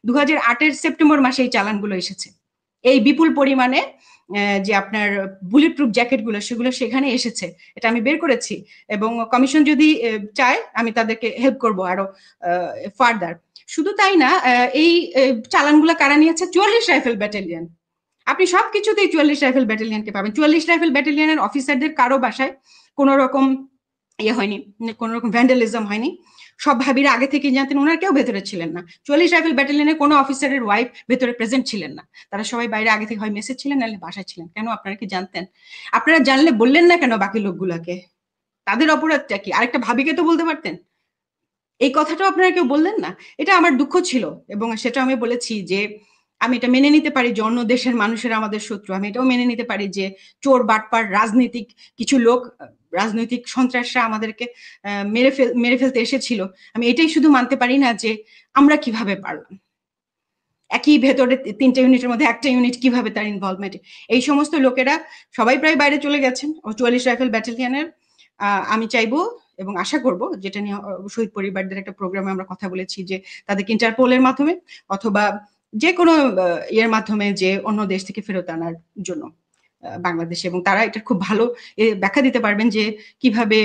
2008 সেপ্টেম্বর মাসে এই চালানগুলো এসেছে, এই বিপুল পরিমাণে যে আপনার বুলেট প্রুফ জ্যাকেট গুলো সেগুলো সেখানে এসেছে, এটা আমি বের করেছি। এবং কমিশন যদি চায় আমি তাদেরকে হেল্প করব আরো ফার্দার। শুধু তাই না, এই চালানগুলো কারা নিয়েছে? 44 রাইফেল ব্যাটালিয়ন। আপনি সবকিছুতেই 44 রাইফেল ব্যাটালিয়নকে পাবেন। 44 রাইফেল ব্যাটালিয়নের অফিসারদের কারো বাসায় কোনো রকম ইয়ে হয়নি, কোনো রকম ভ্যান্ডালিজম হয়নি। সব ভাবিরা আগে থেকে জানতেন, ওনার কেউ ভেতরে ছিলেন না। 44 রাইফেল ব্যাটালিয়নের কোনো অফিসারের ওয়াইফ ভেতরে প্রেজেন্ট ছিলেন না, তারা সবাই বাইরে আগে থেকে হয় মেসেজ ছিলেন নাহলে বাসায় ছিলেন। কেন? আপনারা কি জানতেন? আপনারা জানলে বললেন না কেন বাকি লোকগুলাকে? তাদের অপরাধটা কি? আরেকটা ভাবিকে তো বলতে পারতেন। এই কথাটাও আপনারা কেউ বললেন না। এটা আমার দুঃখ ছিল, এবং সেটা আমি বলেছি যে আমি এটা মেনে নিতে পারি যে অন্য দেশের মানুষেরা আমাদের শত্রু, আমি এটাও মেনে নিতে পারি যে চোর বাটপার রাজনীতিক কিছু লোক, রাজনৈতিক সন্ত্রাসরা আমাদেরকে মেরে ফেলতে এসেছিল। আমি এটাই শুধু মানতে পারি না যে আমরা কিভাবে পারলাম, একই ভেতরে 3টে ইউনিটের মধ্যে একটা ইউনিট কিভাবে তার ইনভলভমেন্ট। এই সমস্ত লোকেরা সবাই প্রায় বাইরে চলে গেছেন 44 রাইফেল ব্যাটালিয়নের। আমি চাইবো এবং আশা করব, যেটা নিয়ে শহীদ পরিবারদের একটা প্রোগ্রামে আমরা কথা বলেছি, যে তাদেরকে ইন্টারপোলের মাধ্যমে অথবা যে কোনো ইয়ের মাধ্যমে যে অন্য দেশ থেকে ফেরত আনার জন্য বাংলাদেশে, এবং তারা এটা খুব ভালো ব্যাখ্যা দিতে পারবেন যে কিভাবে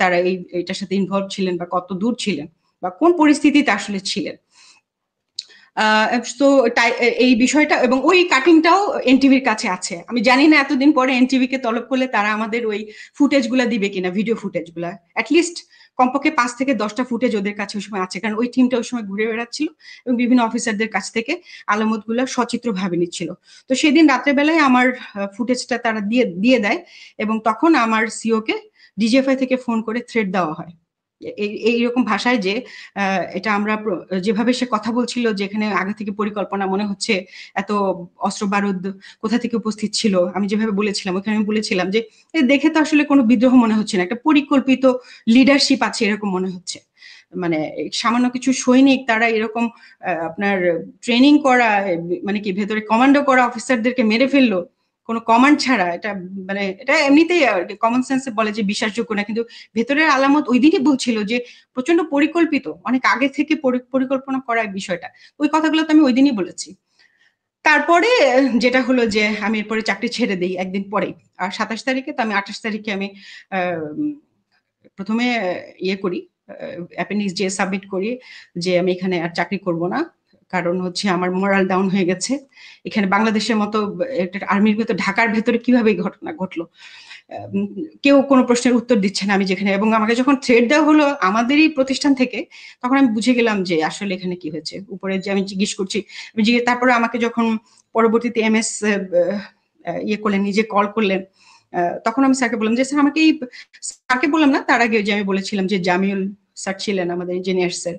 তারা এটার সাথে ইনভলভ ছিলেন বা কত দূর ছিলেন বা কোন পরিস্থিতিতে আসলে ছিলেন। তো এই বিষয়টা এবং ওই কাটিংটাও এনটিভির কাছে আছে। আমি জানি না এতদিন পরে এনটিভি কে তলব করলে তারা আমাদের ওই ফুটেজ গুলা দিবে কিনা, ভিডিও ফুটেজ গুলা। অ্যাটলিস্ট কমপক্ষে 5 থেকে 10টা ফুটেজ ওদের কাছে ওই সময় আছে, কারণ ওই টিমটা ওই সময় ঘুরে বেড়াচ্ছিল এবং বিভিন্ন অফিসারদের কাছ থেকে আলামত গুলা সচিত্র ভাবে নিচ্ছিল। তো সেদিন রাত্রেবেলায় আমার ফুটেজটা তারা দিয়ে দেয় এবং তখন আমার সিও কে ডিজিএফআই থেকে ফোন করে থ্রেট দেওয়া হয় এইরকম ভাষায় যে এটা আমরা যেভাবে সে কথা বলছিল, যেখানে আগে থেকে পরিকল্পনা, মনে হচ্ছে এত অস্ত্র বারুদ কোথা থেকে উপস্থিত ছিল। আমি যেভাবে বলেছিলাম ওখানে আমি বলেছিলাম যে দেখে তো আসলে কোনো বিদ্রোহ মনে হচ্ছে না, একটা পরিকল্পিত লিডারশিপ আছে এরকম মনে হচ্ছে। মানে সামান্য কিছু সৈনিক তারা এরকম আপনার ট্রেনিং করা, মানে কি ভেতরে কমান্ডো করা অফিসারদেরকে মেরে ফেললো কোনো কমান্ড ছাড়া। এটা মানে এটা এমনিতেই কমন সেন্সে বলে যে বিশ্বাসযোগ্য না, কিন্তু ভেতরের আলামত ওই দিনই বলছিল যে প্রচন্ড পরিকল্পিত, অনেক আগে থেকে পরিকল্পনা করা বিষয়টা। ওই কথাগুলো তো আমি ওই দিনই বলেছি। তারপরে যেটা হলো যে আমি এরপরে চাকরি ছেড়ে দিই একদিন পরে, আর 27 তারিখে, তো আমি 28 তারিখে আমি প্রথমে ইয়ে করি, অ্যাপেন্ডিক্স যে সাবমিট করি যে আমি এখানে আর চাকরি করব না, কারণ হচ্ছে আমার মোরাল ডাউন হয়ে গেছে। এখানে বাংলাদেশের মতো আর্মির ভেতর, ঢাকার ভেতরে কিভাবে এই ঘটনা ঘটলো, কেউ কোনো প্রশ্নের উত্তর দিচ্ছে না আমি যেখানে। এবং আমাকে যখন থ্রেট দেওয়া হলো আমাদেরই প্রতিষ্ঠান থেকে, তখন আমি বুঝে গেলাম যে আসলে এখানে কি হয়েছে। উপরে যে আমি জিজ্ঞেস করছি, তারপরে আমাকে যখন পরবর্তীতে এমএস ইয়ে করলেন, নিজে কল করলেন, তখন আমি স্যারকে বললাম যে স্যার আমাকে স্যারকে বললাম না, তার আগে যে আমি বলেছিলাম যে জামিউল স্যার ছিলেন আমাদের ইঞ্জিনিয়ার স্যার,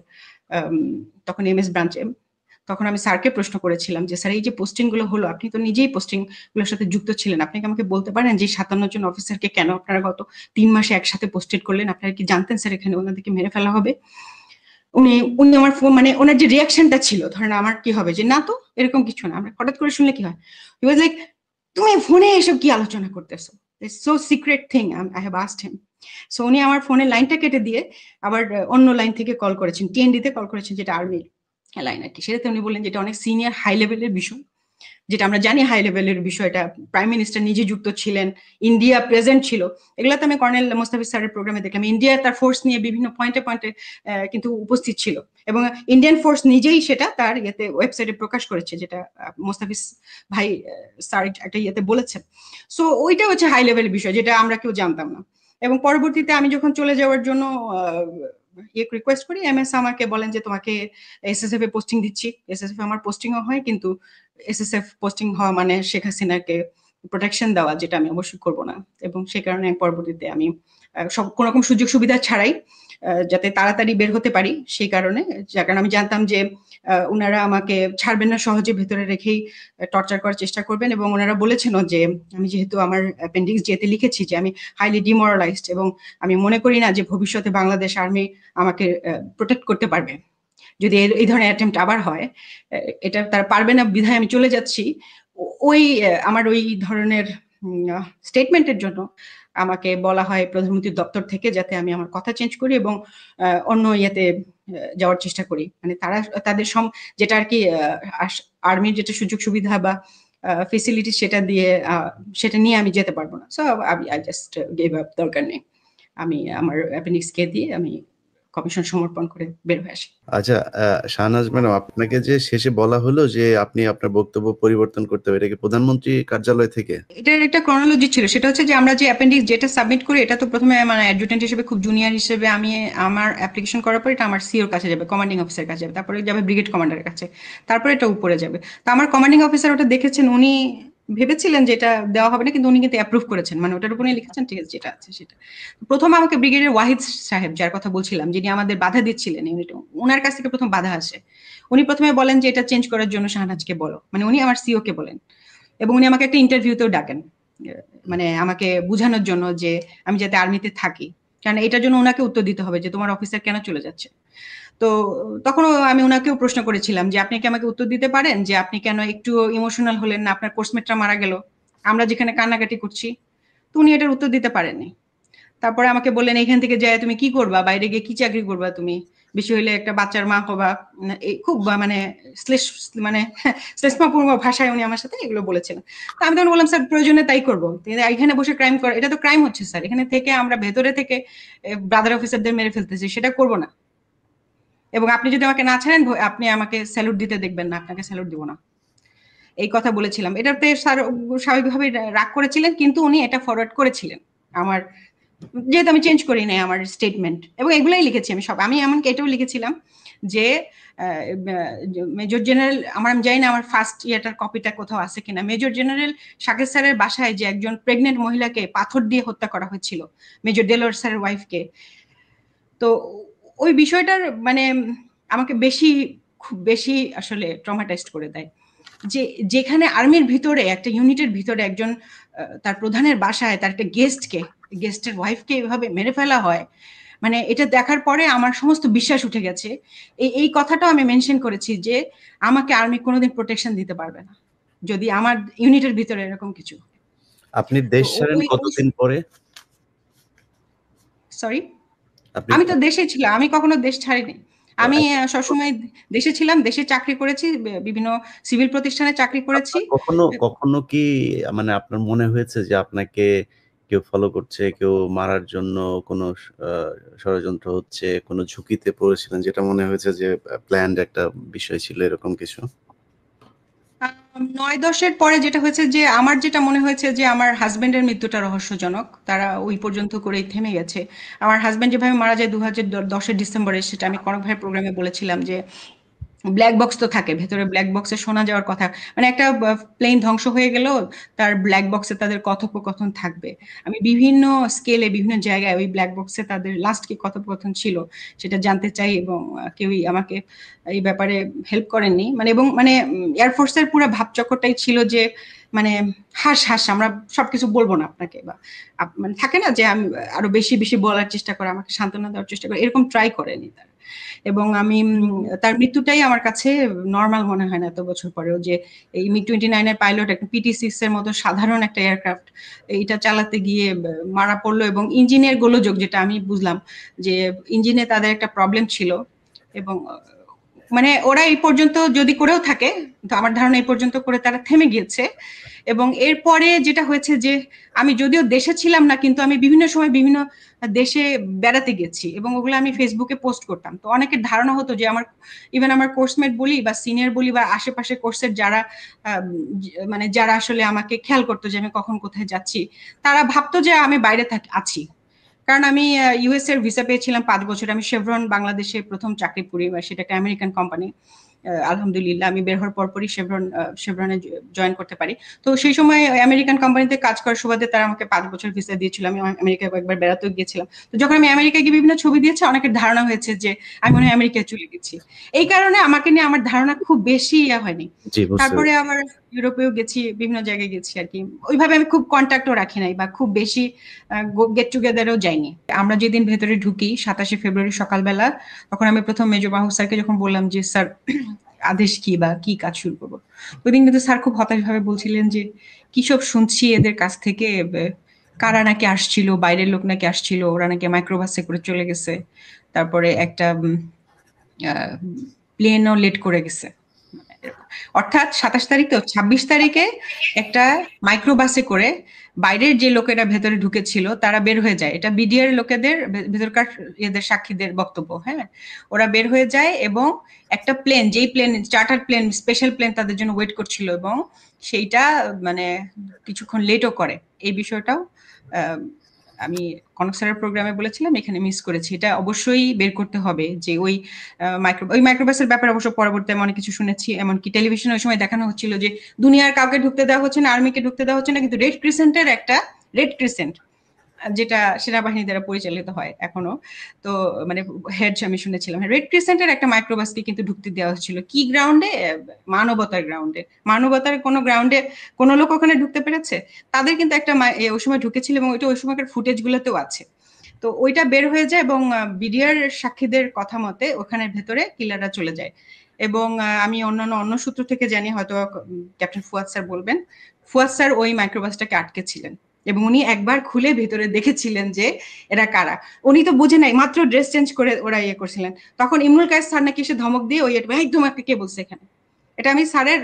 তখন এমএস ব্রাঞ্চে। তখন আমি স্যারকে প্রশ্ন করেছিলাম যে স্যার এই যে পোস্টিং গুলো হলো, আপনি তো নিজেই পোস্টিং গুলোর সাথে যুক্ত ছিলেন, আপনি কি আমাকে বলতে পারেন যে 57 জন অফিসারকে কেন আপনারা গত 3 মাসে একসাথে পোস্টেড করলেন? আপনারা কি জানতেন স্যার এখানে ওনাদেরকে মেরে ফেলা হবে? উনি উনি আমার ফোন, মানে ওনার যে রিয়াকশনটা ছিল, ধরেন আমার কি হবে যে না তো এরকম কিছু না, আমরা হঠাৎ করে শুনলে কি হয়, হি ওয়াজ লাইক তুমি ফোনে এসব কি আলোচনা করতেছো, so secret thing I have asked him. So উনি আমার ফোনের লাইনটা কেটে দিয়ে আবার অন্য লাইন থেকে কল করেছেন, টিএনডি তে কল করেছেন, যেটা আর্মির লাইন আর কি। সেটাতে উনি বললেন যেটা অনেক সিনিয়র হাই লেভেলের বিষয়, যেটা আমরা জানি হাই লেভেলের বিষয়টা, প্রাইম মিনিস্টার নিজে যুক্ত ছিলেন, ইন্ডিয়া প্রেজেন্ট ছিল। এগুলাতে আমি কর্নেল মোস্তাফিজ স্যারের প্রোগ্রামে দেখলাম ইন্ডিয়া তার ফোর্স নিয়ে বিভিন্ন পয়েন্টে পয়েন্টে কিন্তু উপস্থিত ছিল, এবং ইন্ডিয়ান ফোর্স নিজেই সেটা তার ইয়েতে ওয়েবসাইটে প্রকাশ করেছে, যেটা মোস্তাফিজ ভাই স্যার একটা ইয়েতে বলেছেন। সো ওইটা হচ্ছে হাই লেভেলের বিষয়, যেটা আমরা কেউ জানতাম না। এবং পরবর্তীতে আমি যখন চলে যাওয়ার জন্য রিকোয়েস্ট করি, এমএস আমাকে বলেন যে তোমাকে এসএসএফ এ পোস্টিং দিচ্ছি। এসএসএফ আমার পোস্টিংও হয়, কিন্তু এসএসএফ পোস্টিং হওয়া মানে শেখ হাসিনাকে প্রোটেকশন দেওয়া, যেটা আমি অবশ্যই করব না। এবং সে কারণে পরবর্তীতে আমি সব কোন রকম সুযোগ সুবিধা ছাড়াই যাতে তাড়াতাড়ি বের হতে পারি, সেই কারণে, যার কারণে আমি জানতাম যে ওনারা আমাকে ছাড়বেন না, সহজে ভেতরে রেখেই টর্চার করার চেষ্টা করবেন। এবং ওনারা বলেছেন যে আমি যেহেতু আমার অ্যাপেন্ডিক্স যেতে লিখেছি যে আমি হাইলি ডিমোরালাইজড, এবং আমি মনে করি না যে ভবিষ্যতে বাংলাদেশ আর্মি আমাকে প্রোটেক্ট করতে পারবে যদি এই ধরনের অ্যাটেম্পট আবার হয়। এটা তারা পারবে না বিধায় আমি চলে যাচ্ছি। ওই আমার ওই ধরনের স্টেটমেন্টের জন্য আমাকে বলা হয় প্রধানমন্ত্রীর দপ্তর থেকে যাতে আমি আমার কথা চেঞ্জ করি এবং অন্য ইয়েতে যাওয়ার চেষ্টা করি। মানে তারা তাদের যেটা আর কি আর্মির যেটা সুযোগ সুবিধা বা ফেসিলিটি, সেটা নিয়ে আমি যেতে পারবো না। So I just gave up, দরকার নেই। আমি আমার অ্যাপেন্ডিক্স কে দিয়ে আমি কমিশন সমর্পণ করে বের হয়ে আসি। আচ্ছা, শাহনাজ ম্যাডাম, আপনাকে যে শেষে বলা হলো যে আপনি আপনার বক্তব্য পরিবর্তন করতে হবে, এটা কি প্রধানমন্ত্রী কার্যালয় থেকে? এটার একটা ক্রনোলজি ছিল, সেটা হচ্ছে যে আমরা যে অ্যাপেন্ডিক্স যেটা সাবমিট করি, এটা তো প্রথমে মানে অ্যাডজুটেন্ট হিসেবে, খুব জুনিয়র হিসেবে আমি আমার অ্যাপ্লিকেশন করার পর এটা আমার সিওর কাছে যাবে, কমান্ডিং অফিসার কাছে যাবে, তারপরে যাবে ব্রিগেড কমান্ডারের কাছে, তারপরে এটা উপরে যাবে। তো আমার কমান্ডিং অফিসার ওটা দেখেছেন, উনি ভেবেছিলেন যে এটা দেওয়া হবে না, কিন্তু উনি কিন্তু অ্যাপ্রুভ করেছেন, মানে ওটার উপরে লিখেছেন ঠিক আছে যেটা আছে সেটা। প্রথমে আমাকে ব্রিগেডের ওয়াহিদ সাহেব, যার কথা বলছিলাম, যিনি আমাদের বাধা দিচ্ছিলেন ইউনিটে, ওনার কাছ থেকে প্রথম বাধা আসে। উনি প্রথমে বলেন যে এটা চেঞ্জ করার জন্য শাহনাজকে বলো, মানে উনি আমার সিও কে বলেন। এবং উনি আমাকে একটা ইন্টারভিউতেও ডাকেন, মানে আমাকে বুঝানোর জন্য যে আমি যাতে আর্মিতে থাকি, কারণ এটার জন্য ওনাকে উত্তর দিতে হবে যে তোমার অফিসার কেন চলে যাচ্ছে। তো তখনও আমি ওনাকেও প্রশ্ন করেছিলাম যে আপনি কি আমাকে উত্তর দিতে পারেন যে আপনি কেন একটু ইমোশনাল হলেন না, আপনার কোর্সমেটরা মারা গেল, আমরা যেখানে কান্নাকাটি করছি। তো উনি এটার উত্তর দিতে পারেননি। তারপরে আমাকে বললেন এখান থেকে যায় তুমি কি করবা, বাইরে গিয়ে কি চাকরি করবা তুমি, বেশি হইলে একটা বাচ্চার মা হবা, খুব মানে মানে শ্লেষমাপূর্ণ ভাষায় উনি আমার সাথে এগুলো বলেছিলেন। তো আমি তখন বললাম স্যার প্রয়োজনে তাই করবো, এখানে বসে ক্রাইম করা, এটা তো ক্রাইম হচ্ছে স্যার, এখানে থেকে আমরা ভেতরে থেকে ব্রাদার অফিসারদের মেরে ফেলতেছি, সেটা করবো না। এবং আপনি যদি আমাকে না ছাড়েন আপনি আমাকে স্যালুট দিতে দেখবেন না, আপনাকে স্যালুট দিব না, এই কথা বলেছিলাম। এটাতে স্যার স্বাভাবিকভাবে রাগ করেছিলেন, কিন্তু উনি এটা ফরওয়ার্ড করেছিলেন আমার, যেহেতু আমি চেঞ্জ করি নাই আমার স্টেটমেন্ট, এবং এগুলাই লিখেছি আমি সব। আমি এমনকি এটাও লিখেছিলাম যে মেজর জেনারেল, আমি জানি না আমার ফার্স্ট ইয়ারটার কপিটা কোথাও আছে কিনা, মেজর জেনারেল শাকির স্যারের বাসায় যে একজন প্রেগনেন্ট মহিলাকে পাথর দিয়ে হত্যা করা হয়েছিল, মেজর ডেলোর স্যারের ওয়াইফকে, তো ওই বিষয়টার মানে আমাকে খুব বেশি আসলে ট্রমাটাইজড করে দেয়, যে যেখানে আর্মির ভিতরে একটা ইউনিটের ভিতরে একজন তার প্রধানের বাসায় তার একটা গেস্টের ওয়াইফকে এভাবে মেরে ফেলা হয়, মানে এটা দেখার পরে আমার সমস্ত বিশ্বাস উঠে গেছে। এই কথাটাও আমি মেনশন করেছি যে আমাকে আর্মি কোনোদিন প্রোটেকশন দিতে পারবে না যদি আমার ইউনিটের ভিতরে এরকম কিছু। আপনি দেশ ছাড়েন কতদিন পরে? সরি, আমি তো দেশে ছিলাম, আমি কখনো দেশ ছাড়িনি। আমি সবসময় দেশে ছিলাম, দেশে চাকরি করেছি, বিভিন্ন সিভিল প্রতিষ্ঠানে চাকরি করেছি। কখনো কি মানে আপনার মনে হয়েছে যে আপনাকে কেউ ফলো করছে, কেউ মারার জন্য কোনো ষড়যন্ত্র হচ্ছে, কোনো ঝুঁকিতে পড়েছিলেন, যেটা মনে হয়েছে যে প্ল্যান্ড একটা বিষয় ছিল, এরকম কিছু? 9-10-এর পরে যেটা হয়েছে যে আমার যেটা মনে হয়েছে যে আমার হাজবেন্ডের মৃত্যুটা রহস্যজনক, তারা ওই পর্যন্ত করেই থেমে গেছে। আমার হাজবেন্ড যেভাবে মারা যায় 2010-এর ডিসেম্বরে, সেটা আমি কনক ভাইয়ের প্রোগ্রামে বলেছিলাম যে ব্ল্যাক বক্স তো থাকে ভেতরে, ব্ল্যাক বক্সে শোনা যাওয়ার কথা, মানে একটা প্লেন ধ্বংস হয়ে গেল, তার ব্ল্যাক বক্সে তাদের কথোপকথন থাকবে। আমি বিভিন্ন স্কেলে বিভিন্ন জায়গায় ওই ব্ল্যাক বক্সে তাদের লাস্ট কি কথোপকথন ছিল সেটা জানতে চাই, এবং কেউই আমাকে এই ব্যাপারে হেল্প করেননি। মানে এবং মানে এয়ারফোর্সের পুরো ভাবচক্রটাই ছিল যে মানে হাস আমরা সবকিছু বলবো না আপনাকে, বা মানে থাকে না যে আমি আরো বেশি বেশি বলার চেষ্টা করে, আমাকে সান্ত্বনা দেওয়ার চেষ্টা করে, এরকম ট্রাই করেনি তারা। এবং আমি তার মৃত্যুটাই আমার কাছে নর্মাল মনে হয় না এত বছর পরেও, যে এই MiG-29 এর পাইলট একটা PT-6 এর মতো সাধারণ একটা এয়ারক্রাফট এইটা চালাতে গিয়ে মারা পড়লো, এবং ইঞ্জিনের গোলযোগ, যেটা আমি বুঝলাম যে ইঞ্জিনে তাদের একটা প্রবলেম ছিল, এবং মানে ওরা এই পর্যন্ত যদি করেও থাকে, তো আমার ধারণা এই পর্যন্ত করে তারা থেমে গিয়েছে। এবং এরপরে যেটা হয়েছে যে আমি যদিও দেশে ছিলাম না, কিন্তু আমি বিভিন্ন সময় বিভিন্ন দেশে বেড়াতে গেছি, এবং ওগুলো আমি ফেসবুকে পোস্ট করতাম। তো অনেকের ধারণা হতো যে আমার ইভেন আমার কোর্সমেট বলি বা সিনিয়র বলি বা আশেপাশে কোর্সের যারা মানে যারা আসলে আমাকে খেয়াল করতো যে আমি কখন কোথায় যাচ্ছি, তারা ভাবতো যে আমি বাইরে আছি। কারণ আমি ইউএস এর ভিসা পেয়েছিলাম 5 বছর, আমি শেভরন বাংলাদেশে প্রথম চাকরি করি, সেটা একটা আমেরিকান কোম্পানি। আলহামদুলিল্লাহ আমি বের হওয়ার পরপরই শেভরনে জয়েন করতে পারি। তো সেই সময় আমেরিকান কোম্পানিতে কাজ করার সুবাদে তারা আমাকে 5 বছর ভিসা দিয়েছিল, আমি আমেরিকায় কয়েকবার বেড়াতেও গিয়েছিলাম। তো যখন আমি আমেরিকায় গিয়ে বিভিন্ন ছবি দিয়েছি, অনেকের ধারণা হয়েছে যে আমি মনে হয় আমেরিকায় চলে গেছি। এই কারণে আমাকে নিয়ে আমার ধারণা খুব বেশি হয়নি। তারপরে আবার ইউরোপেও গেছি, বিভিন্ন জায়গায় গেছি আর কি। ওইভাবে আমি খুব কন্ট্যাক্টও রাখি নাই বা খুব বেশি গেট টুগেদারও যাইনি। আমরা যেদিন ভেতরে ঢুকি 27শে ফেব্রুয়ারি সকালবেলা, তখন আমি প্রথম মেজর মাহবুব স্যারকে যখন বললাম যে স্যার আদেশ কি বা কি কাজ শুরু করবো, ওইদিন কিন্তু স্যার খুব হতাশ ভাবে বলছিলেন যে কি সব শুনছি এদের কাছ থেকে, কারা নাকি আসছিল, বাইরের লোক নাকি আসছিল, ওরা নাকি মাইক্রোবাসে করে চলে গেছে, তারপরে একটা প্লেনও লেট করে গেছে। অর্থাৎ 27 তারিখ তো 26 তারিখে একটা মাইক্রোবাসে করে বাইরের যে লোকেরা ভেতরে ঢুকেছিল তারা বের হয়ে যায়। এটা বিডিআর লোকেদের ভেতরকার এদের সাক্ষীদের বক্তব্য। হ্যাঁ, ওরা বের হয়ে যায় এবং একটা প্লেন, যেই plane charter plane, special plane তাদের জন্য ওয়েট করছিল, এবং সেইটা মানে কিছুক্ষণ লেটও করে। এই বিষয়টাও আমি কনক স্যারের প্রোগ্রামে বলেছিলাম, এখানে মিস করেছি। এটা অবশ্যই বের করতে হবে যে ওই মাইক্রোবাসের ব্যাপারে অবশ্য পরবর্তীতে অনেক কিছু শুনেছি, এমনকি টেলিভিশনে ওই সময় দেখানো হচ্ছিল যে দুনিয়ার কাউকে ঢুকতে দেওয়া হচ্ছে না, আর্মিকে ঢুকতে দেওয়া হচ্ছে না, কিন্তু রেড ক্রিসেন্ট যেটা সেনাবাহিনী দ্বারা পরিচালিত হয় এখনো, তো মানে হেড আমি শুনেছিলাম রেড ক্রিসেন্টের একটা মাইক্রোবাসকে কিন্তু ঢুকতে দেওয়া হচ্ছিল। কি গ্রাউন্ডে? মানবতার গ্রাউন্ডে। মানবতার কোনো গ্রাউন্ডে কোনো লোক ওখানে ঢুকতে পেরেছে? তাদের কিন্তু একটা ওই সময় ঢুকেছিল, এবং ওইটা ওই সময়কার ফুটেজ গুলোতেও আছে। তো ওইটা বের হয়ে যায়, এবং বিডিআর সাক্ষীদের কথা মতে ওখানে ভেতরে কিলাররা চলে যায়। এবং আমি অন্য সূত্র থেকে জানি, হয়তো ক্যাপ্টেন ফুয়াদ স্যার বলবেন, ফুয়াদ স্যার ওই মাইক্রোবাসটাকে আটকে ছিলেন এবং উনি একবার খুলে ভেতরে দেখেছিলেন যে এরা কারা। উনি তো বুঝে নাই, মাত্র ড্রেস চেঞ্জ করে ওরা ইয়ে করছিলেন। তখন ইমরুল কায়েস স্যার নাকি এসে ধমক দিয়ে ওই একদম একটা কে বলছে এখানে। এটা আমি স্যারের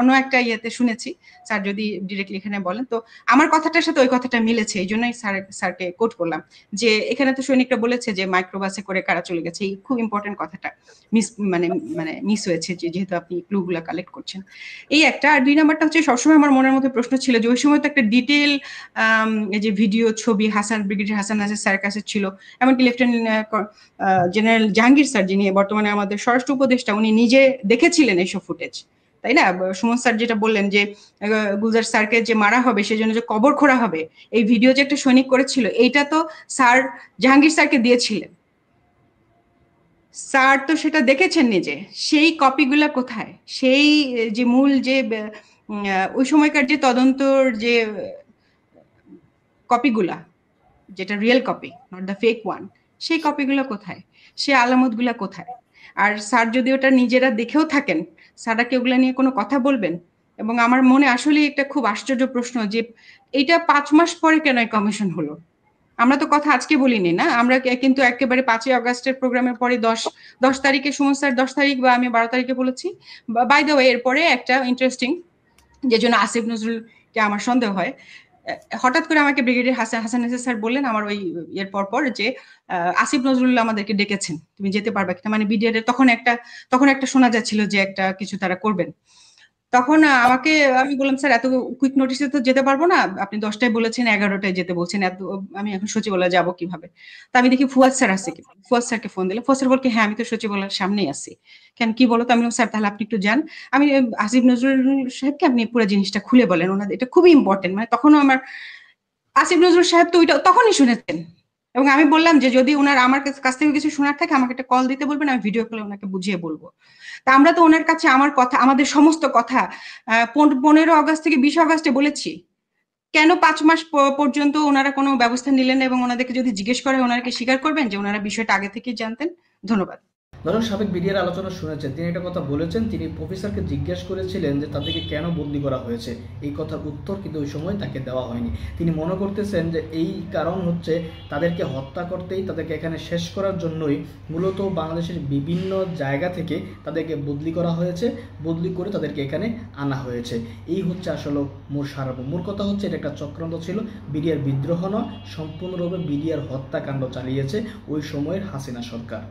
অন্য একটা ইয়েতে শুনেছি, স্যার যদি ডিরেক্টলি এখানে বলেন। তো আমার কথাটার সাথে ওই কথাটা মিলেছে, এই জন্যই স্যারকে কোট করলাম যে এখানে তো সৈনিকরা বলেছে যে মাইক্রোবাসে করে কারা চলে গেছে, এই খুব ইম্পর্টেন্ট কথাটা মিস হয়েছে, যেহেতু আপনি ক্লুগুলা কালেক্ট করছেন। এই একটা। আর 2 নাম্বারটা হচ্ছে, সবসময় আমার মনের মধ্যে প্রশ্ন ছিল যে ওই সময় তো একটা ডিটেল এই যে ভিডিও ছবি ব্রিগেডিয়ার হাসান নাজির স্যারের কাছে ছিল, এমনকি লেফটেন্যান্ট জেনারেল জাহাঙ্গীর স্যার, যিনি বর্তমানে আমাদের স্বরাষ্ট্র উপদেষ্টা, উনি নিজে দেখেছিলেন এইসব ফুটেজ, তাই না? সুমন স্যার যেটা বললেন যে গুলজার স্যারকে যে মারা হবে সেজন্য যে কবর খোঁড়া হবে, এই ভিডিও যে একটা সৈনিক করেছিল, এইটা তো স্যার জাহাঙ্গীর স্যারকে দিয়েছিলেন। স্যার তো সেটা দেখেছেন নিজে। সেই কপিগুলা কোথায়? সেই যে মূল যে ওই সময়কার যে তদন্তর যে কপিগুলা, যেটা real copy, not the fake one, সেই কপিগুলো কোথায়? সেই আলামতগুলা কোথায়? আর স্যার যদি ওটা নিজেরা দেখেও থাকেন, স্যাররা কি ওগুলা নিয়ে কোনো কথা বলবেন? এবং আমার মনে আসলে একটা খুব আশ্চর্য প্রশ্ন যে এইটা 5 মাস পরে কেন এই কমিশন হলো? আমরা তো কথা আজকে বলিনি না, আমরা কিন্তু একেবারে 5ই আগস্টের প্রোগ্রামের পরে 10 তারিখে সুমন স্যার 10 তারিখ বা আমি 12 তারিখে বলেছি। বাই দ্য ওয়ে, এরপরে একটা ইন্টারেস্টিং, যে জন্য আসিফ নজরুলকে আমার সন্দেহ হয়, হঠাৎ করে আমাকে ব্রিগেডিয়ার হাসান নাজির স্যার বললেন আমার ওই এর পর যে আসিফ নজরুল আমাদেরকে ডেকেছেন, তুমি যেতে পারবে কিনা, মানে বিডিআর তখন একটা শোনা যাচ্ছিল যে একটা কিছু তারা করবেন। তখন আমি বললাম স্যার এত কুইক নোটিসে তো যেতে পারবো না, আপনি 10টায় বলেছেন 11টায় যেতে বলছেন, আমি এখন সচিবালয়ে যাবো কিভাবে? তা আমি দেখি ফুয়াদ স্যার আছে, ফুয়াদ স্যারকে ফোন দিলে ফুয়াদ স্যার বলকে হ্যাঁ আমি তো সচিবালয়ের সামনেই আছি। কেন, কি বলো তো? আমি বললাম স্যার তাহলে আপনি একটু যান, আমি আসিফ নজরুল সাহেবকে আপনি পুরো জিনিসটা খুলে বলেন, ওনাদের এটা খুবই ইম্পর্টেন্ট। মানে তখনও আমার আসিফ নজরুল সাহেব তো ওইটা তখনই শুনেছেন, এবং আমি বললাম যে যদি ওনার আমার কাছ থেকে কিছু শোনার থাকে আমাকে একটা কল দিতে বলবেন, আমি ভিডিও কলে ওনাকে বুঝিয়ে বলবো। তা আমরা তো ওনার কাছে আমাদের সমস্ত কথা 15 আগস্ট থেকে 20 আগস্টে বলেছি। কেন 5 মাস পর্যন্ত ওনারা কোনো ব্যবস্থা নিলেন? এবং ওনাদেরকে যদি জিজ্ঞেস করে ওনারা কি স্বীকার করবেন যে ওনারা বিষয়টা আগে থেকেই জানতেন? ধন্যবাদ। ধরুন সাবেক বিডিআর আলোচনা শুনেছেন, তিনি একটা কথা বলেছেন, তিনি প্রফেসরকে জিজ্ঞেস করেছিলেন যে তাদেরকে কেন বদলি করা হয়েছে, এই কথার উত্তর কিন্তু ওই সময় তাকে দেওয়া হয়নি। তিনি মনে করতেছেন যে এই কারণ হচ্ছে তাদেরকে হত্যা করতেই, তাদেরকে এখানে শেষ করার জন্যই মূলত বাংলাদেশের বিভিন্ন জায়গা থেকে তাদেরকে বদলি করা হয়েছে, বদলি করে তাদেরকে এখানে আনা হয়েছে। এই হচ্ছে আসলে মূল কথা হচ্ছে এটা একটা চক্রান্ত ছিল, বিডিআর বিদ্রোহ নয়, সম্পূর্ণরূপে বিডিআর হত্যাকাণ্ড চালিয়েছে ওই সময়ের হাসিনা সরকার।